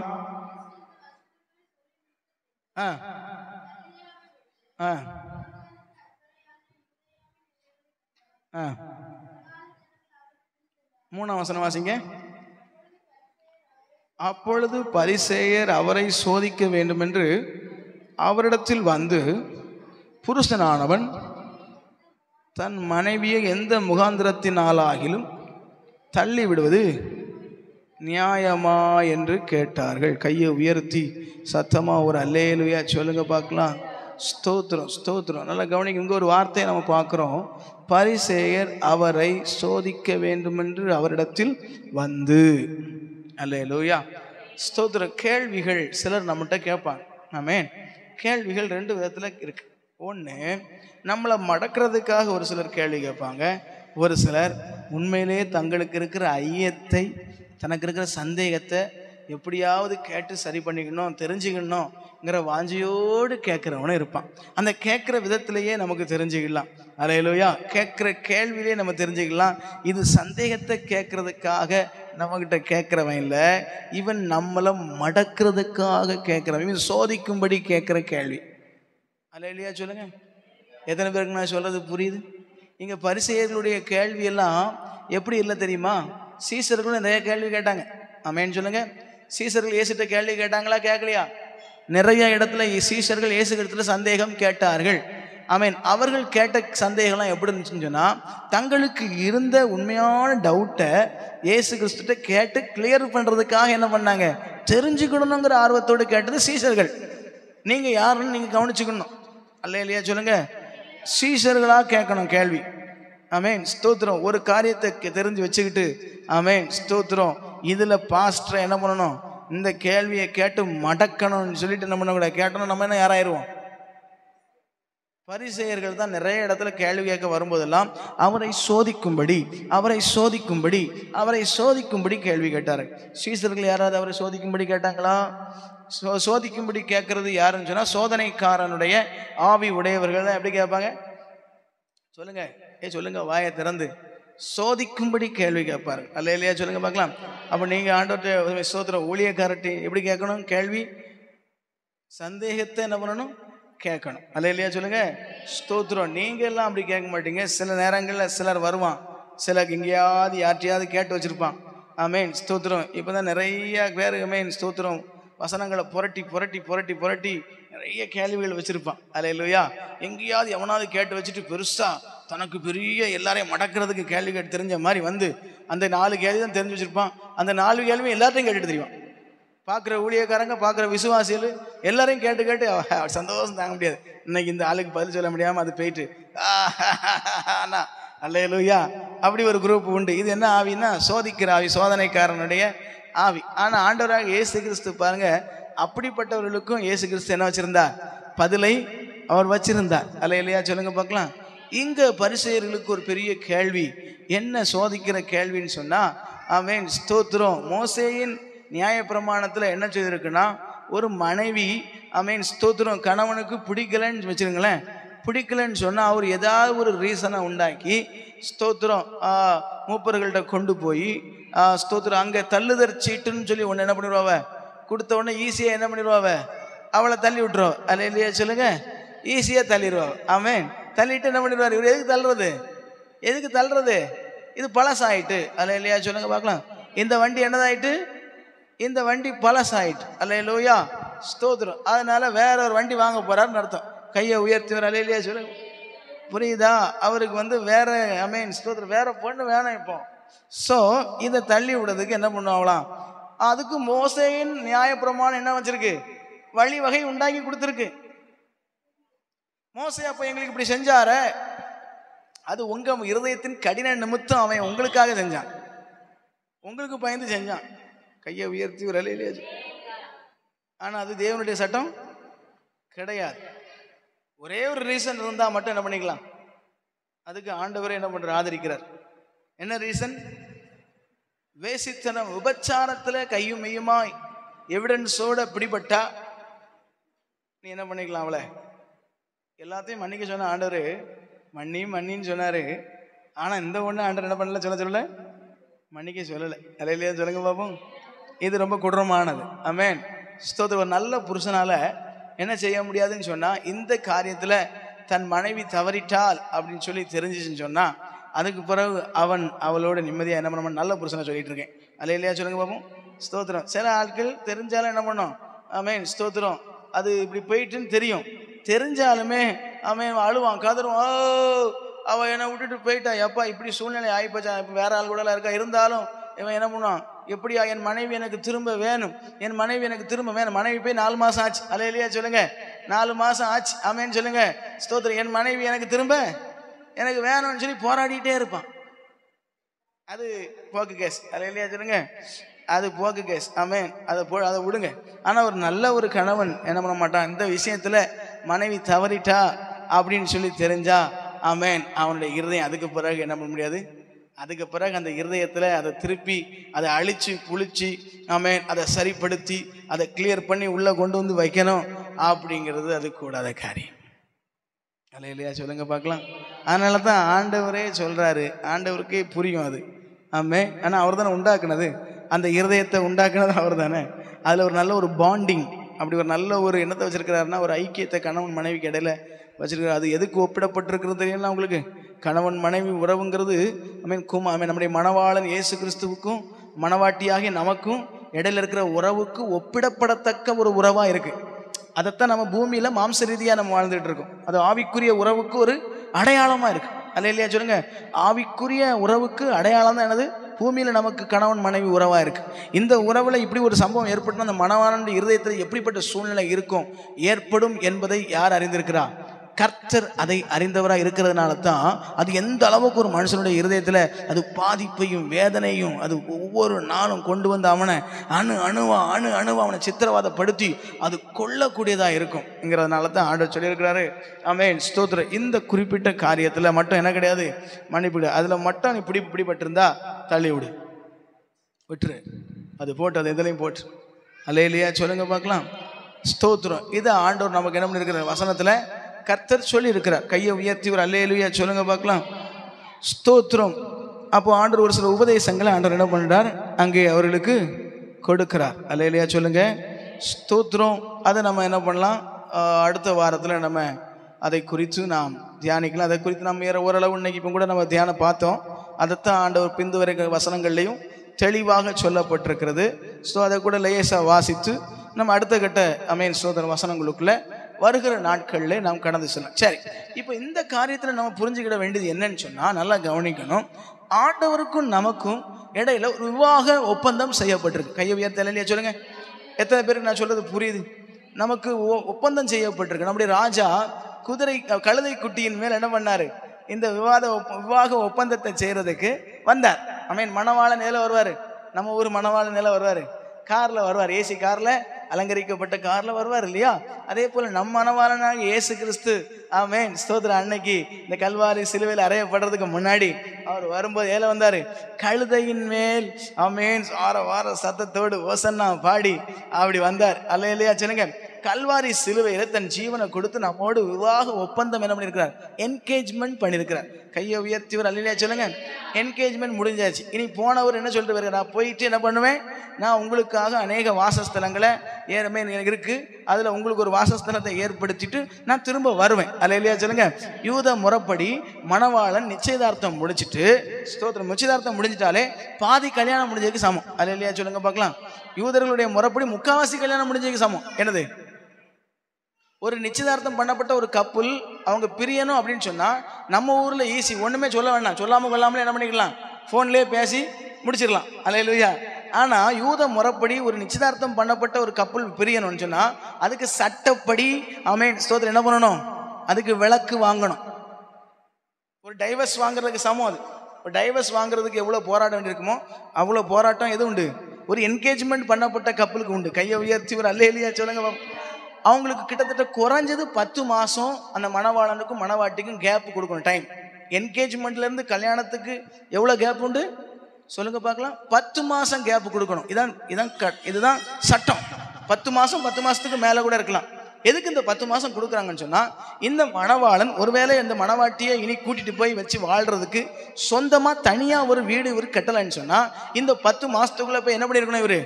மூணாம் வசனம் வாசிங்க. அப்பொழுது பரிசேயர் அவரை சோதிக்க வேண்டும் என்று அவரிடத்தில் வந்து, புருஷனானவன் தன் மனைவியை எந்த முகாந்திரத்தினாலாகிலும் தள்ளி விடுவது நியாயமா என்று கேட்டார்கள். கையை உயர்த்தி சத்தமாக ஒரு அல்லேலூயா சொல்லுங்க பார்க்கலாம். ஸ்தோத்திரம் ஸ்தோத்திரம். நல்லா கவனிக்க. இங்கே ஒரு வார்த்தையை நம்ம பார்க்குறோம். பரிசேயர் அவரை சோதிக்க வேண்டுமென்று அவரிடத்தில் வந்து. அல்லேலூயா ஸ்தோத்திரம். கேள்விகள் சிலர் நம்மகிட்ட கேட்பாங்க. ஆமென். கேள்விகள் ரெண்டு விதத்தில் இருக்கு. ஒன்று, நம்மளை மடக்கிறதுக்காக ஒரு சிலர் கேள்வி கேட்பாங்க. ஒரு சிலர் உண்மையிலே தங்களுக்கு இருக்கிற ஐயத்தை, தனக்கு இருக்கிற சந்தேகத்தை எப்படியாவது கேட்டு சரி பண்ணிக்கணும், தெரிஞ்சுக்கணுங்கிற வாஞ்சியோடு கேட்குறவனும் இருப்பான். அந்த கேட்குற விதத்திலேயே நமக்கு தெரிஞ்சுக்கலாம். அல்லேலூயா. கேட்குற கேள்வியிலே நம்ம தெரிஞ்சுக்கலாம். இது சந்தேகத்தை கேட்கறதுக்காக நம்மகிட்ட கேட்குறவன் இல்லை, இவன் நம்மளை மடக்கிறதுக்காக கேட்குறவன், இவன் சோதிக்கும்படி கேட்குற கேள்வி. அல்லேலூயா சொல்லுங்க. எத்தனை பேருக்கு நான் சொல்றது புரியுது? இங்கே பரிசேயர்களுடைய கேள்வியெல்லாம் எப்படி இல்லை தெரியுமா? சீசர்களும் நிறைய கேள்வி கேட்டாங்க. ஆமென் சொல்லுங்க. சீசர்கள் இயேசுகிட்ட கேள்வி கேட்டாங்களா, கேட்கலையா? நிறைய இடத்துல சீசர்கள் இயேசு இடத்துல சந்தேகம் கேட்டார்கள். ஆமென். அவர்கள் கேட்ட சந்தேகம்லாம் எப்படி இருந்துச்சுன்னு சொன்னால், தங்களுக்கு இருந்த உண்மையான டவுட்டை இயேசு கிறிஸ்துட்ட கேட்டு கிளியர் பண்ணுறதுக்காக என்ன பண்ணாங்க, தெரிஞ்சுக்கணுங்கிற ஆர்வத்தோடு கேட்டது சீசர்கள். நீங்கள் யாருன்னு நீங்கள் கவனிச்சுக்கணும். அல்லேலூயா சொல்லுங்க. சீஷர்களாக கேட்கணும் கேள்வி. ஆமென், ஸ்தோத்திரம். ஒரு காரியத்தை தெரிஞ்சு வச்சுக்கிட்டு, ஆமென், ஸ்தோத்திரம், இதில் பாஸ்டரை என்ன பண்ணணும், இந்த கேள்வியை கேட்டு மடக்கணும்னு சொல்லிட்டு என்ன பண்ணக்கூடாது. கேட்டணும் நம்ம என்ன யாராயிருவோம். பரிசேயர்கள் தான் நிறைய இடத்துல கேள்வி கேட்க வரும்போதெல்லாம் அவரை சோதிக்கும்படி கேள்வி கேட்டார்கள். சீசர்கள் யாராவது அவரை சோதிக்கும்படி கேட்டாங்களா? சோதிக்கும்படி கேட்கறது யாருன்னு சொன்னா சோதனைக்காரனுடைய ஆவி உடையவர்கள் தான் எப்படி கேட்பாங்க சொல்லுங்க. சொல்லுங்க, வாயை திறந்து. சோதிக்கும்படி கேள்வி கேட்பாரு. அல்லேலூயா சொல்லுங்க பார்க்கலாம். அப்போ நீங்க ஆண்டவர்கிட்ட ஸ்தோத்திரம் ஊழியக்காரர்கிட்ட எப்படி கேட்கணும் கேள்வி? சந்தேகத்தை என்ன பண்ணணும், கேட்கணும். அல்லேலூயா சொல்லுங்க. ஸ்தோத்திரம். நீங்க எல்லாம் அப்படி கேட்க மாட்டீங்க. சில நேரங்களில் சிலர் வருவான், சிலர் எங்கேயாவது யார்ட்டையாவது கேட்டு வச்சிருப்பான். ஆமென், ஸ்தோத்திரம். இப்போதான் நிறைய பேர் ஆமென் ஸ்தோத்திரம் வசனங்களை புரட்டி நிறைய கேள்விகள் வச்சிருப்பான். அல்லேலூயா. எங்கேயாவது எவனாவது கேட்டு வச்சுட்டு பெருசா தனக்கு பெரிய எல்லாரையும் மடக்கிறதுக்கு கேள்வி கேட்டு தெரிஞ்ச மாதிரி வந்து அந்த 4 கேள்வி தான் தெரிஞ்சு வச்சிருப்பான். அந்த 4 கேள்வியும் எல்லாத்தையும் கேட்டுட்டு தெரியும். பார்க்குற ஊழியக்காரங்க, பார்க்குற விசுவாசிகள் எல்லாரையும் கேட்டு சந்தோஷம் தாங்க முடியாது. இன்னைக்கு இந்த ஆளுக்கு பதில் சொல்ல முடியாமல் அது போயிட்டு அண்ணா அல்லேலூயா அப்படி ஒரு குரூப் உண்டு. இது என்ன ஆவின்னா சோதிக்கிற ஆவி, சோதனைக்காரனுடைய ஆவி. ஆனால் ஆண்டவராக இயேசு கிறிஸ்து பாருங்க, அப்படிப்பட்டவர்களுக்கும் இயேசு கிறிஸ்து என்ன வச்சிருந்தார், பதிலை அவர் வச்சிருந்தார். அல்லேலூயா சொல்லுங்க பார்க்கலாம். இங்க பரிசேயர்களுக்கு ஒரு பெரிய கேள்வி, என்ன சோதிக்கிற கேள்வின்னு சொன்னா, ஆமென் ஸ்தோத்திரம், மோசேயின் நியாயப்பிரமாணத்தில் என்ன செய்திருக்குன்னா, ஒரு மனைவி ஆமென் ஸ்தோத்திரம் கணவனுக்கு பிடிக்கலன்னு வச்சுருங்களேன், பிடிக்கலன்னு சொன்னால் அவர் ஏதாவது ஒரு ரீசனை உண்டாக்கி ஸ்தோத்திரம் மூப்பர்கள்ட்ட கொண்டு போய் ஸ்தோத்திரம் அங்கே தள்ளுதற் சீட்டுன்னு சொல்லி ஒன்று என்ன பண்ணிடுவாவ, கொடுத்த உடனே ஈஸியாக என்ன பண்ணிடுவாவ, அவளை தள்ளி விட்டுருவா. அல்லேலூயா சொல்லுங்க. ஈஸியாக தள்ளிடுவா. ஆமென். தள்ளிட்டு என்ன பண்ணிடுவார், இவர் எதுக்கு தள்ளுறது, இது பழசாயிட்டு. அல்லேலூயா சொல்லுங்க பார்க்கலாம். இந்த வண்டி என்னதாயிட்டு, இந்த வண்டி பழசாயிட்டு. அல்லேலூயா ஸ்தோத்திரம். அதனால வேற ஒரு வண்டி வாங்க போறாருன்னு அர்த்தம். கையை உயர்த்திவர். அல்லேலூயா சொல்லுங்க. புரியுதா? அவருக்கு வேற ஆமென் ஸ்தோத்திரம் வேற பொண்ணு வேணும் இப்போ. ஸோ இதை தள்ளி விடுறதுக்கு என்ன பண்ணுவாங்களாம், அதுக்கு மோசேயின் நியாயப்பிரமாணம் என்ன வச்சிருக்கு, வழிவகை உண்டாக்கி கொடுத்துருக்கு. மோசே அப்போ எங்களுக்கு இப்படி செஞ்சார, அது உங்க இருதயத்தின் கடின நிமித்தம் அவன் உங்களுக்காக செஞ்சான், உங்களுக்கு பயந்து செஞ்சான். கையை உயர்த்தி ஒரு அலையிலே. ஆனால் அது தேவனுடைய சட்டம் கிடையாது. ஒரே ஒரு ரீசன் இருந்தால் மட்டும் என்ன பண்ணிக்கலாம், அதுக்கு ஆண்டவரே என்ன பண்ற ஆதரிக்கிறார். என்ன ரீசன்? வேசித்தனம், விபச்சாரத்துல கையும் மெய்யுமாய் எவிடன்ஸோட பிடிபட்டா நீ என்ன பண்ணிக்கலாம், அவளை எல்லாத்தையும் மன்னிக்க சொன்ன ஆண்டவர் மன்னின்னு சொன்னாரு. ஆனா இந்த ஒண்ணு ஆண்டவர் என்ன பண்ணல, சொல்லல மன்னிக்க சொல்லலை. அல்லேலூயா சொல்லுங்க பாப்போம். இது ரொம்ப கொடூரமானது. ஆமென் ஸ்தோத்திரம். ஒரு நல்ல புருஷனால என்ன செய்ய முடியாதுன்னு சொன்னா, இந்த காரியத்துல தன் மனைவி தவறிட்டாள் அப்படின்னு சொல்லி தெரிஞ்சிச்சுன்னு சொன்னா, அதுக்கு பிறகு அவளோட நிம்மதியாக என்ன பண்ண, நல்ல புருஷனை சொல்லிட்டு இருக்கேன். அல்லேலூயா சொல்லுங்க பாப்போம். ஸ்தோத்திரம். சில ஆட்கள் தெரிஞ்சாலும் என்ன பண்ணோம், ஆமென் ஸ்தோத்திரம், அது இப்படி போயிட்டுன்னு தெரிஞ்சாலுமே ஆமென் அழுவான், கதறுவான், அவள் என்னை விட்டுட்டு போயிட்டா, எப்பா இப்படி சூழ்நிலை ஆகிப்போச்சா, இப்போ வேற ஆள் கூட இருக்கா, இருந்தாலும் இவன் என்ன பண்ணுவான், எப்படியா என் மனைவி எனக்கு திரும்ப வேணும், மனைவி போய் 4 மாதம் ஆச்சு. அல்லேலூயா சொல்லுங்க. 4 மாதம் ஆச்சு. ஆமென் சொல்லுங்க ஸ்தோத்திரம். என் மனைவி எனக்கு வேணும்னு சொல்லி போராடிட்டே இருப்பான். அது போக்கு கேஸ். அல்லேலூயா சொல்லுங்க. அது போக்கு கேஸ். ஆமென். அதை விடுங்க. ஆனால் ஒரு நல்ல ஒரு கணவன் என்ன பண்ண மாட்டான், இந்த விஷயத்துல மனைவி தவறிட்டா அப்படின்னு சொல்லி தெரிஞ்சா, ஆமென், அவனுடைய இருதயம் அதுக்கு பிறகு என்ன பண்ண முடியாது, அதுக்கு பிறகு அந்த இருதயத்தில் அதை திருப்பி அதை அழிச்சு புளிச்சு ஆமென் அதை சரிப்படுத்தி அதை கிளியர் பண்ணி உள்ளே கொண்டு வந்து வைக்கணும் அப்படிங்கிறது அது கூடாத காரியம். அல்லேலூயா சொல்லுங்க பார்க்கலாம். அதனால தான் ஆண்டவரே சொல்றாரு, ஆண்டவருக்கே புரியும் அது. ஆமென். ஆனால் அவர் தானே உண்டாக்குனது, அந்த இருதயத்தை உண்டாக்குனது அவர் தானே. அதில் ஒரு நல்ல ஒரு பாண்டிங், அப்படி ஒரு நல்ல ஒரு எண்ணத்தை வச்சிருக்கிறாருன்னா, ஒரு ஐக்கியத்தை கணவன் மனைவிக்கு இடையில வச்சிருக்கிறார். அது எதுக்கு ஒப்பிடப்பட்டிருக்கிறது தெரியுங்களா உங்களுக்கு? கணவன் மனைவி உறவுங்கிறது நம்முடைய மணவாளன் இயேசு கிறிஸ்துவுக்கும் மணவாட்டியாகி நமக்கும் இடையில இருக்கிற உறவுக்கு ஒப்பிடப்படத்தக்க ஒரு உறவா இருக்கு. அதைத்தான் நம்ம பூமியில மாம்ச ரீதியா நம்ம வாழ்ந்துட்டு இருக்கோம். அது ஆவிக்குரிய உறவுக்கு ஒரு அடையாளமா இருக்கு. அல்லேலூயா சொல்லுங்க. ஆவிக்குரிய உறவுக்கு அடையாளம் தான் என்னது? பூமியில் நமக்கு கணவன் மனைவி உறவாக இருக்குது. இந்த உறவில் இப்படி ஒரு சம்பவம் ஏற்பட்டு அந்த மணவாளனுடைய இருதயத்தில் எப்படிப்பட்ட சூழ்நிலை இருக்கும் ஏற்படும் என்பதை யார் அறிந்திருக்கிறா? கர்த்தர் அதை அறிந்தவராக இருக்கிறதுனால தான் அது எந்த அளவுக்கு ஒரு மனுஷனுடைய இருதயத்தில் அது பாதிப்பையும் வேதனையும் அது ஒவ்வொரு நாளும் கொண்டு வந்து அவனை அணுவா அவனை சித்திரவதைப்படுத்தி அது கொல்லக்கூடியதாக இருக்கும்ங்கிறதுனால தான் ஆண்டவர் சொல்லியிருக்கிறாரு. ஆமென், ஸ்தோத்திரம். இந்த குறிப்பிட்ட காரியத்தில் மட்டும் என்ன கிடையாது, மன்னிப்பிடு. அதில் மட்டும் நீ பிடிபட்டிருந்தா தள்ளி விட்டுரு, அது போட்டு அது எதுலையும் போட்டு. அல்லேலூயா சொல்லுங்க பார்க்கலாம். ஸ்தோத்திரம். இதை ஆண்டவர் நமக்கு என்ன பண்ணியிருக்கிறார்? வசனத்தில் கர்த்தர் சொல்லி இருக்கிறார். கையை உயர்த்தி ஒரு அல்லேலூயா சொல்லுங்க பார்க்கலாம். ஸ்தோத்திரம். அப்போ ஆண்டவர் ஒரு சில உபதேசங்களை ஆண்டவர் என்ன பண்ணுறார், அங்கே அவர்களுக்கு கொடுக்கிறார். அல்லேலூயா சொல்லுங்க. ஸ்தோத்திரம். அதை நம்ம என்ன பண்ணலாம், அடுத்த வாரத்தில் நம்ம அதை குறித்து நாம் தியானிக்கலாம். அதை குறித்து நம்ம ஓரளவு இன்னைக்கு இப்போ கூட நம்ம தியானம் பார்த்தோம். அதைத்தான் ஆண்டவர் பிந்து வரை வசனங்கள்லையும் தெளிவாக சொல்லப்பட்டிருக்கிறது. ஸோ அதை கூட லேசாக வாசித்து நம்ம அடுத்த கட்ட ஆமென் சோதர வசனங்களுக்குள்ள வருகிற நாட்களில் நாம் கடந்து செல்லலாம். சரி, இப்போ இந்த காரியத்தில் நம்ம புரிஞ்சுக்கிட வேண்டியது என்னன்னு சொன்னால், நல்லா கவனிக்கணும். ஆண்டவருக்கும் நமக்கும் இடையில ஒரு விவாக ஒப்பந்தம் செய்யப்பட்டிருக்கு. கையை உயர்த்த இல்லையா சொல்லுங்க. எத்தனை பேருக்கு நான் சொல்றது புரியுது? நமக்கு ஒப்பந்தம் செய்யப்பட்டிருக்கு. நம்முடைய ராஜா கழுதை குட்டியின் மேல் என்ன பண்ணாரு, இந்த விவாக ஒப்பந்தத்தை செய்யறதுக்கு வந்தார். ஆமென். மணவாளன் நேரில் வருவார், நம்ம ஊர் மணவாளன் நேரில் வருவார், காரில் வருவார், ஏசி காரில், அலங்கரிக்கப்பட்ட காரில் வருவார் இல்லையா? அதே போல் நம்ம மணவாளனாக இயேசு கிறிஸ்து ஆமென் ஸ்தோத்திரம் அன்னைக்கு இந்த கல்வாரி சிலுவையில் அறையப்படுறதுக்கு முன்னாடி அவர் வரும்போது ஏல வந்தார், கழுதையின் மேல் ஆமென் வார சத்தத்தோடு ஓசன்னா பாடி அப்படி வந்தார். அல்லேலூயா சொல்லுங்க. கல்வாரி சிலுவையில் தன் ஜீவனை கொடுத்து நம்மோடு விவாக ஒப்பந்தம் என்ன பண்ணியிருக்கிறார், என்கேஜ்மெண்ட் பண்ணியிருக்கிறார். கையை உயர்த்திவர் அல்லேலூயா சொல்லுங்க. என்கேஜ்மெண்ட் முடிஞ்சாச்சு. இனி போனவர் என்ன சொல்லிட்டு வருகிறார், நான் போயிட்டு என்ன பண்ணுவேன், நான் உங்களுக்காக அநேக வாசஸ்தலங்களை ஏறமே இருக்கு, அதில் உங்களுக்கு ஒரு வாசஸ்தலத்தை ஏற்படுத்திட்டு நான் திரும்ப வருவேன். அல்லேலூயா சொல்லுங்க. யூத முறைப்படி மணவாளன் நிச்சயதார்த்தம் முடிச்சுட்டு ஸ்தோத்திரம் நிச்சயதார்த்தம் முடிஞ்சிட்டாலே பாதி கல்யாணம் முடிஞ்சதுக்கு சமம். அல்லேலூயா சொல்லுங்க பார்க்கலாம். யூதர்களுடைய முறைப்படி முக்காவாசி கல்யாணம் முடிஞ்சதுக்கு சமம். என்னது, ஒரு நிச்சயதார்த்தம் பண்ணப்பட்ட ஒரு கப்புள் அவங்க பிரியணும் அப்படின்னு சொன்னால் நம்ம ஊரில் ஈஸி, ஒன்றுமே சொல்ல வேண்டாம், சொல்லாமல் கொள்ளாமலே என்ன பண்ணிக்கலாம், ஃபோன்லேயே பேசி முடிச்சிடலாம். அல்லேலூயா. ஆனால் யூத முறைப்படி ஒரு நிச்சயதார்த்தம் பண்ணப்பட்ட ஒரு கப்புள் பிரியணும்னு சொன்னால் அதுக்கு சட்டப்படி ஆமென் ஸ்தோத்திரம் என்ன பண்ணணும், அதுக்கு விளக்கு வாங்கணும். ஒரு டைவர்ஸ் வாங்குறதுக்கு சமம் அது. ஒரு டைவர்ஸ் வாங்குறதுக்கு எவ்வளோ போராட்டம் வேண்டியிருக்குமோ அவ்வளோ போராட்டம் எது உண்டு, ஒரு என்கேஜ்மெண்ட் பண்ணப்பட்ட கப்புளுக்கு உண்டு. கையை உயர்த்தி ஒரு அல்லேலூயா சொல்லுங்க. அவங்களுக்கு கிட்டத்தட்ட குறைஞ்சது 10 மாதம் அந்த மணவாளனுக்கும் மணவாட்டிக்கும் கேப் கொடுக்கணும், டைம். என்கேஜ்மெண்ட்லேருந்து கல்யாணத்துக்கு எவ்வளோ கேப் உண்டு சொல்லுங்க பார்க்கலாம். 10 மாதம் கேப் கொடுக்கணும். இதுதான் சட்டம். 10 மாதம் 10 மாதத்துக்கு மேலே கூட இருக்கலாம். எதுக்கு இந்த 10 மாதம் கொடுக்குறாங்கன்னு சொன்னால், இந்த மணவாளன் ஒருவேளை இந்த மணவாட்டியை இனி கூட்டிகிட்டு போய் வச்சு வாழ்கிறதுக்கு சொந்தமாக தனியாக ஒரு வீடு இவர் கட்டலைன்னு சொன்னால், இந்த 10 மாதத்துக்குள்ளே போய் என்ன பண்ணியிருக்கணும், இவர்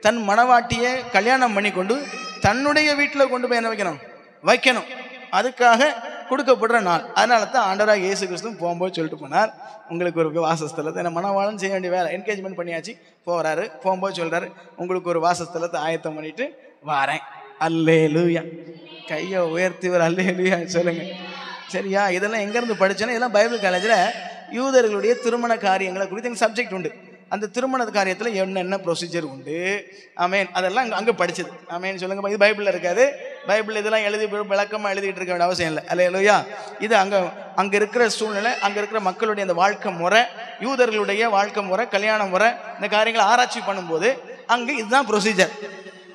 தன் மணவாட்டியை கல்யாணம் பண்ணி கொண்டு தன்னுடைய வீட்டில் கொண்டு போய் என்ன வைக்கணும். அதுக்காக கொடுக்கப்படுற நாள். அதனால தான் ஆண்டவராக இயேசு கிறிஸ்து போகும்போது சொல்லிட்டு போனார், உங்களுக்கு ஒரு வாசஸ்தலத்தை, என்ன மணவாளன் செய்ய வேண்டிய வேலை, என்கேஜ்மெண்ட் பண்ணியாச்சு, போகிறாரு. போகும்போது சொல்கிறாரு, உங்களுக்கு ஒரு வாசஸ்தலத்தை ஆயத்தம் பண்ணிட்டு வாரேன். அல்லேலூயா. கையை உயர்த்தி ஒரு அல்லேலூயா சொல்லுங்க. சரியா? இதெல்லாம் எங்கேருந்து படித்தேன்னா, இதெல்லாம் பைபிள் காலேஜில் யூதர்களுடைய திருமண காரியங்களை குறித்து எங்கள் சப்ஜெக்ட் உண்டு. அந்த திருமண காரியத்தில் என்னென்ன ப்ரொசீஜர் உண்டு ஆமென் அதெல்லாம் அங்கே படிச்சது. ஆமென் சொல்லுங்க. இது பைபிளில் இருக்காது. பைபிள் இதெல்லாம் எழுதி விளக்கமாக எழுதிட்டு இருக்க வேண்டிய அவசியம் இல்லை. அல்லேலூயா. இது அங்கே இருக்கிற சூழ்நிலை, அங்கே இருக்கிற மக்களுடைய அந்த வாழ்க்கை முறை, யூதர்களுடைய வாழ்க்கை முறை, கல்யாண முறை, இந்த காரியங்களை ஆராய்ச்சி பண்ணும்போது அங்கே இதுதான் ப்ரொசீஜர்.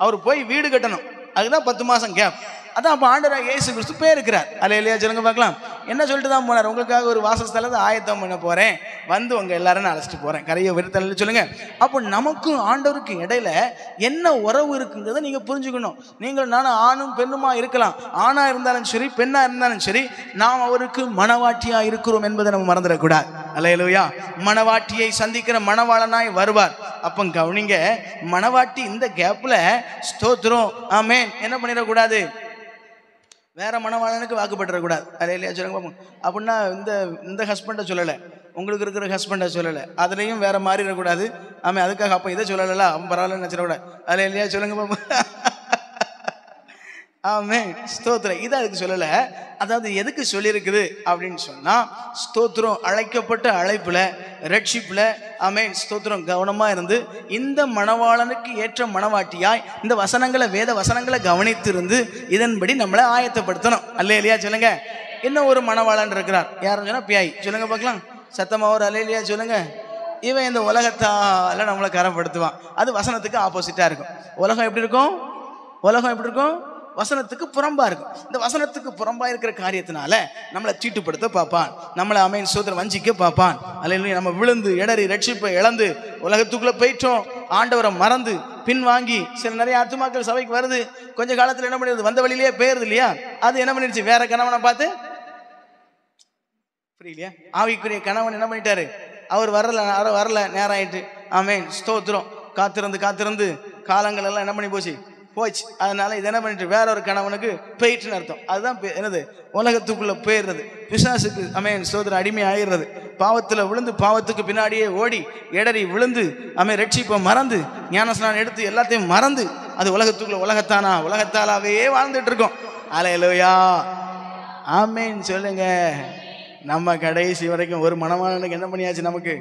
அவர் போய் வீடு கட்டணும், அதுதான் 10 மாதம் கேப். அதான் அப்போ ஆண்டவராக இயேசு கிறிஸ்து போயிருக்கிறார். அல்லேலூயா சொல்லுங்க பார்க்கலாம். என்ன சொல்லிட்டு தான் போனார், உங்களுக்காக ஒரு வாசஸ்தலத்தை ஆயத்தம் பண்ண போகிறேன், வந்து உங்கள் எல்லாரும் அழைச்சிட்டு போகிறேன். கரையை விருத்தல் சொல்லுங்க. அப்போ நமக்கும் ஆண்டவருக்கு இடையில என்ன உறவு இருக்குங்கிறத நீங்கள் புரிஞ்சுக்கணும். நீங்கள் நானும் ஆணும் பெண்ணுமா இருக்கலாம், ஆணாக இருந்தாலும் சரி பெண்ணாக இருந்தாலும் சரி, நாம் அவருக்கு மணவாட்டியாக இருக்கிறோம் என்பதை நம்ம மறந்துடக்கூடாது. அல்லேலூயா. மணவாட்டியை சந்திக்கிற மணவாளனாய் வருவார். அப்போ கவனிங்க, மணவாட்டி இந்த கேப்பில் ஸ்தோத்திரம் ஆமென் என்ன பண்ணிடக்கூடாது, வேற மணவாளனுக்கு வாக்குப்பட்டுறக்கூடாது. அல்லேலூயா சொல்லுங்க. அப்படின்னா இந்த ஹஸ்பண்டை சொல்லலை, உங்களுக்கு இருக்கிற ஹஸ்பண்டை சொல்லலை, அதுலேயும் வேற மாதிரி இருக்கக்கூடாது. ஆமாம், அதுக்காக அப்போ இதை சொல்லலை அவன் பரவாயில்லன்னு நினச்சிடக்கூடாது. அல்லேலூயா சொல்லுங்க. ஆமென், ஸ்தோத்திரம். இது அதுக்கு சொல்லலை. அதாவது எதுக்கு சொல்லியிருக்குது அப்படின்னு சொன்னால், ஸ்தோத்திரம் அழைக்கப்பட்ட அழைப்பில், ரட்சிப்பில், ஆமென், ஸ்தோத்திரம் கவனமாக இருந்து இந்த மணவாளனுக்கு ஏற்ற மணவாட்டியாய் இந்த வசனங்களை, வேத வசனங்களை கவனித்திருந்து இதன்படி நம்மளை ஆயத்தப்படுத்தணும். அல்லேலூயா சொல்லுங்க. இன்னும் ஒரு மணவாளன் இருக்கிறார். யாரும் சொன்னால் பியாய் சொல்லுங்க பார்க்கலாம். சத்தமாக ஒரு அல்லேலூயா சொல்லுங்க. இவன் இந்த உலகத்தால் நம்மளை கரப்படுத்துவான். அது வசனத்துக்கு ஆப்போசிட்டாக இருக்கும். உலகம் எப்படி இருக்கும்? உலகம் எப்படி இருக்கும்? வசனத்துக்கு புறம்பா இருக்கும். இந்த வசனத்துக்கு புறம்பா இருக்கிற காரியத்தினால நம்மளை தீட்டுப்படுத்த பார்ப்பான், நம்மளை ஆமென் ஸ்தோத்திரம் வஞ்சிக்க பார்ப்பான். அல்லேலூயா. நம்ம விழுந்து இடறி ரட்சிப்பை இழந்து உலகத்துக்குள்ள போயிட்டோம், ஆண்டவரை மறந்து பின்வாங்கி சில நிறைய ஆத்துமாக்கள் சபைக்கு வருது. கொஞ்ச காலத்தில் என்ன பண்ணிடுது? வந்த வழியிலேயே போயிருது இல்லையா? அது என்ன பண்ணிடுச்சு? வேற கணவனை பார்த்து, புரியலையா? ஆவிக்குரிய கணவன் என்ன பண்ணிட்டாரு? அவர் வரல நேரம் ஆயிட்டு, ஆமென் ஸ்தோத்திரம், காத்திருந்து காலங்கள் எல்லாம் என்ன பண்ணி போச்சு? அதனால இது என்ன பண்ணிட்டு வேற ஒரு கணவனுக்கு போயிட்டுன்னு அர்த்தம். அதுதான் என்னது? உலகத்துக்குள்ள போயிடுறது. பிசாசுக்கு ஆமென் ஸ்தோத்திரம் அடிமை ஆயிடுறது. பாவத்தில் விழுந்து பாவத்துக்கு பின்னாடியே ஓடி இடறி விழுந்து ஆமென் ரட்சிப்பை மறந்து ஞானஸ்நானம் எடுத்து எல்லாத்தையும் மறந்து அது உலகத்துக்குள்ள உலகத்தாலாவே வாழ்ந்துட்டு இருக்கோம். அல்லேலூயா, ஆமென் சொல்லுங்க. நம்ம கடைசி வரைக்கும் ஒரு மணவாளனுக்கு என்ன பண்ணியாச்சு? நமக்கு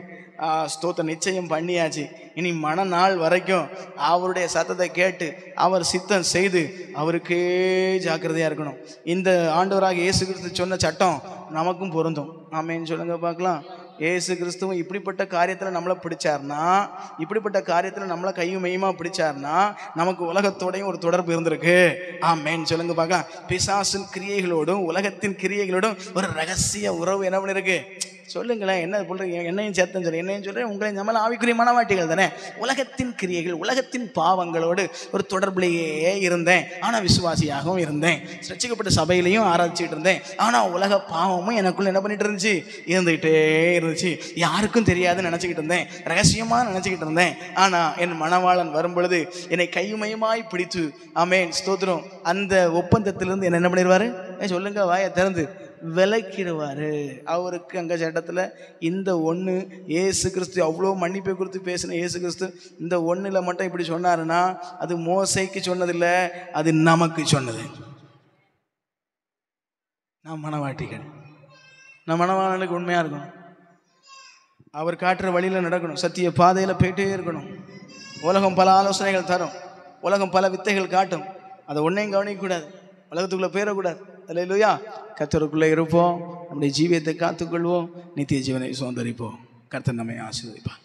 ஸ்தோத்திரம் நிச்சயம் பண்ணியாச்சு. இனி மன நாள் வரைக்கும் அவருடைய சத்தத்தை கேட்டு அவர் சித்தம் செய்து அவருக்கே ஜாக்கிரதையாக இருக்கணும். இந்த ஆண்டவராக இயேசு கிறிஸ்து சொன்ன சட்டம் நமக்கும் பொருந்தும். ஆமென் சொல்லுங்க பார்க்கலாம். இயேசு கிறிஸ்துவும் இப்படிப்பட்ட காரியத்தில் நம்மளை பிடிச்சார்னா, இப்படிப்பட்ட காரியத்தில் நம்மளை கையும் மையுமா பிடிச்சார்னா நமக்கு உலகத்தோடையும் ஒரு தொடர்பு இருந்திருக்கு. ஆமென் சொல்லுங்க பார்க்கலாம். பிசாசின் கிரியைகளோடும் உலகத்தின் கிரியைகளோடும் ஒரு ரகசிய உறவு என்ன பண்ணிருக்கு? சொல்லுங்களேன். என்ன சொல்றீங்க? என்னையும் சேர்த்தன் சொல்றேன், என்னையும் சொல்றேன், உங்களையும் நம்மள ஆவிக்குரிய மனவாட்டிகள் தானே. உலகத்தின் கிரியைகள், உலகத்தின் பாவங்களோடு ஒரு தொடர்புலையே இருந்தேன். ஆனால் விசுவாசியாகவும் இருந்தேன். ரட்சிக்கப்பட்ட சபையிலையும் ஆராய்ச்சிட்டு இருந்தேன். ஆனால் உலக பாவமும் எனக்குள்ள என்ன பண்ணிட்டு இருந்துச்சு? இருந்துகிட்டே இருந்துச்சு. யாருக்கும் தெரியாதுன்னு நினச்சிக்கிட்டு இருந்தேன், ரகசியமாக நினச்சிக்கிட்டு இருந்தேன். ஆனால் என் மணவாளன் வரும் பொழுது என்னை கையுமையுமாய் பிடித்து ஆமென் ஸ்தோத்திரம் அந்த ஒப்பந்தத்திலிருந்து என்ன பண்ணிடுவாரு? சொல்லுங்க, வாயை திறந்து விலக்கிடுவாரு. அவருக்கு அங்கே சட்டத்தில் இந்த ஒன்று இயேசு கிறிஸ்து அவ்வளோ மன்னிப்பை குறித்து பேசின இயேசு கிறிஸ்து இந்த ஒன்றில் மட்டும் இப்படி சொன்னாருன்னா அது மோசைக்கு சொன்னதில்லை, அது நமக்கு சொன்னது. நாம் மனவாட்டிகள், நம்ம மனவாளனுக்கு உண்மையாக இருக்கணும். அவர் காட்டுற வழியில் நடக்கணும், சத்திய பாதையில் போயிட்டே இருக்கணும். உலகம் பல ஆலோசனைகள் தரும், உலகம் பல வித்தைகள் காட்டும், அதை ஒன்றையும் கவனிக்கக்கூடாது, உலகத்துக்குள்ளே போயிடக்கூடாது. அல்லேலூயா. கர்த்தருக்குள்ளே இருப்போம், நம்முடைய ஜீவியத்தை காத்துக்கொள்வோம், நித்திய ஜீவனை சுதந்தரிப்போம். கர்த்தர் நம்மை ஆசீர்வதிப்பார்.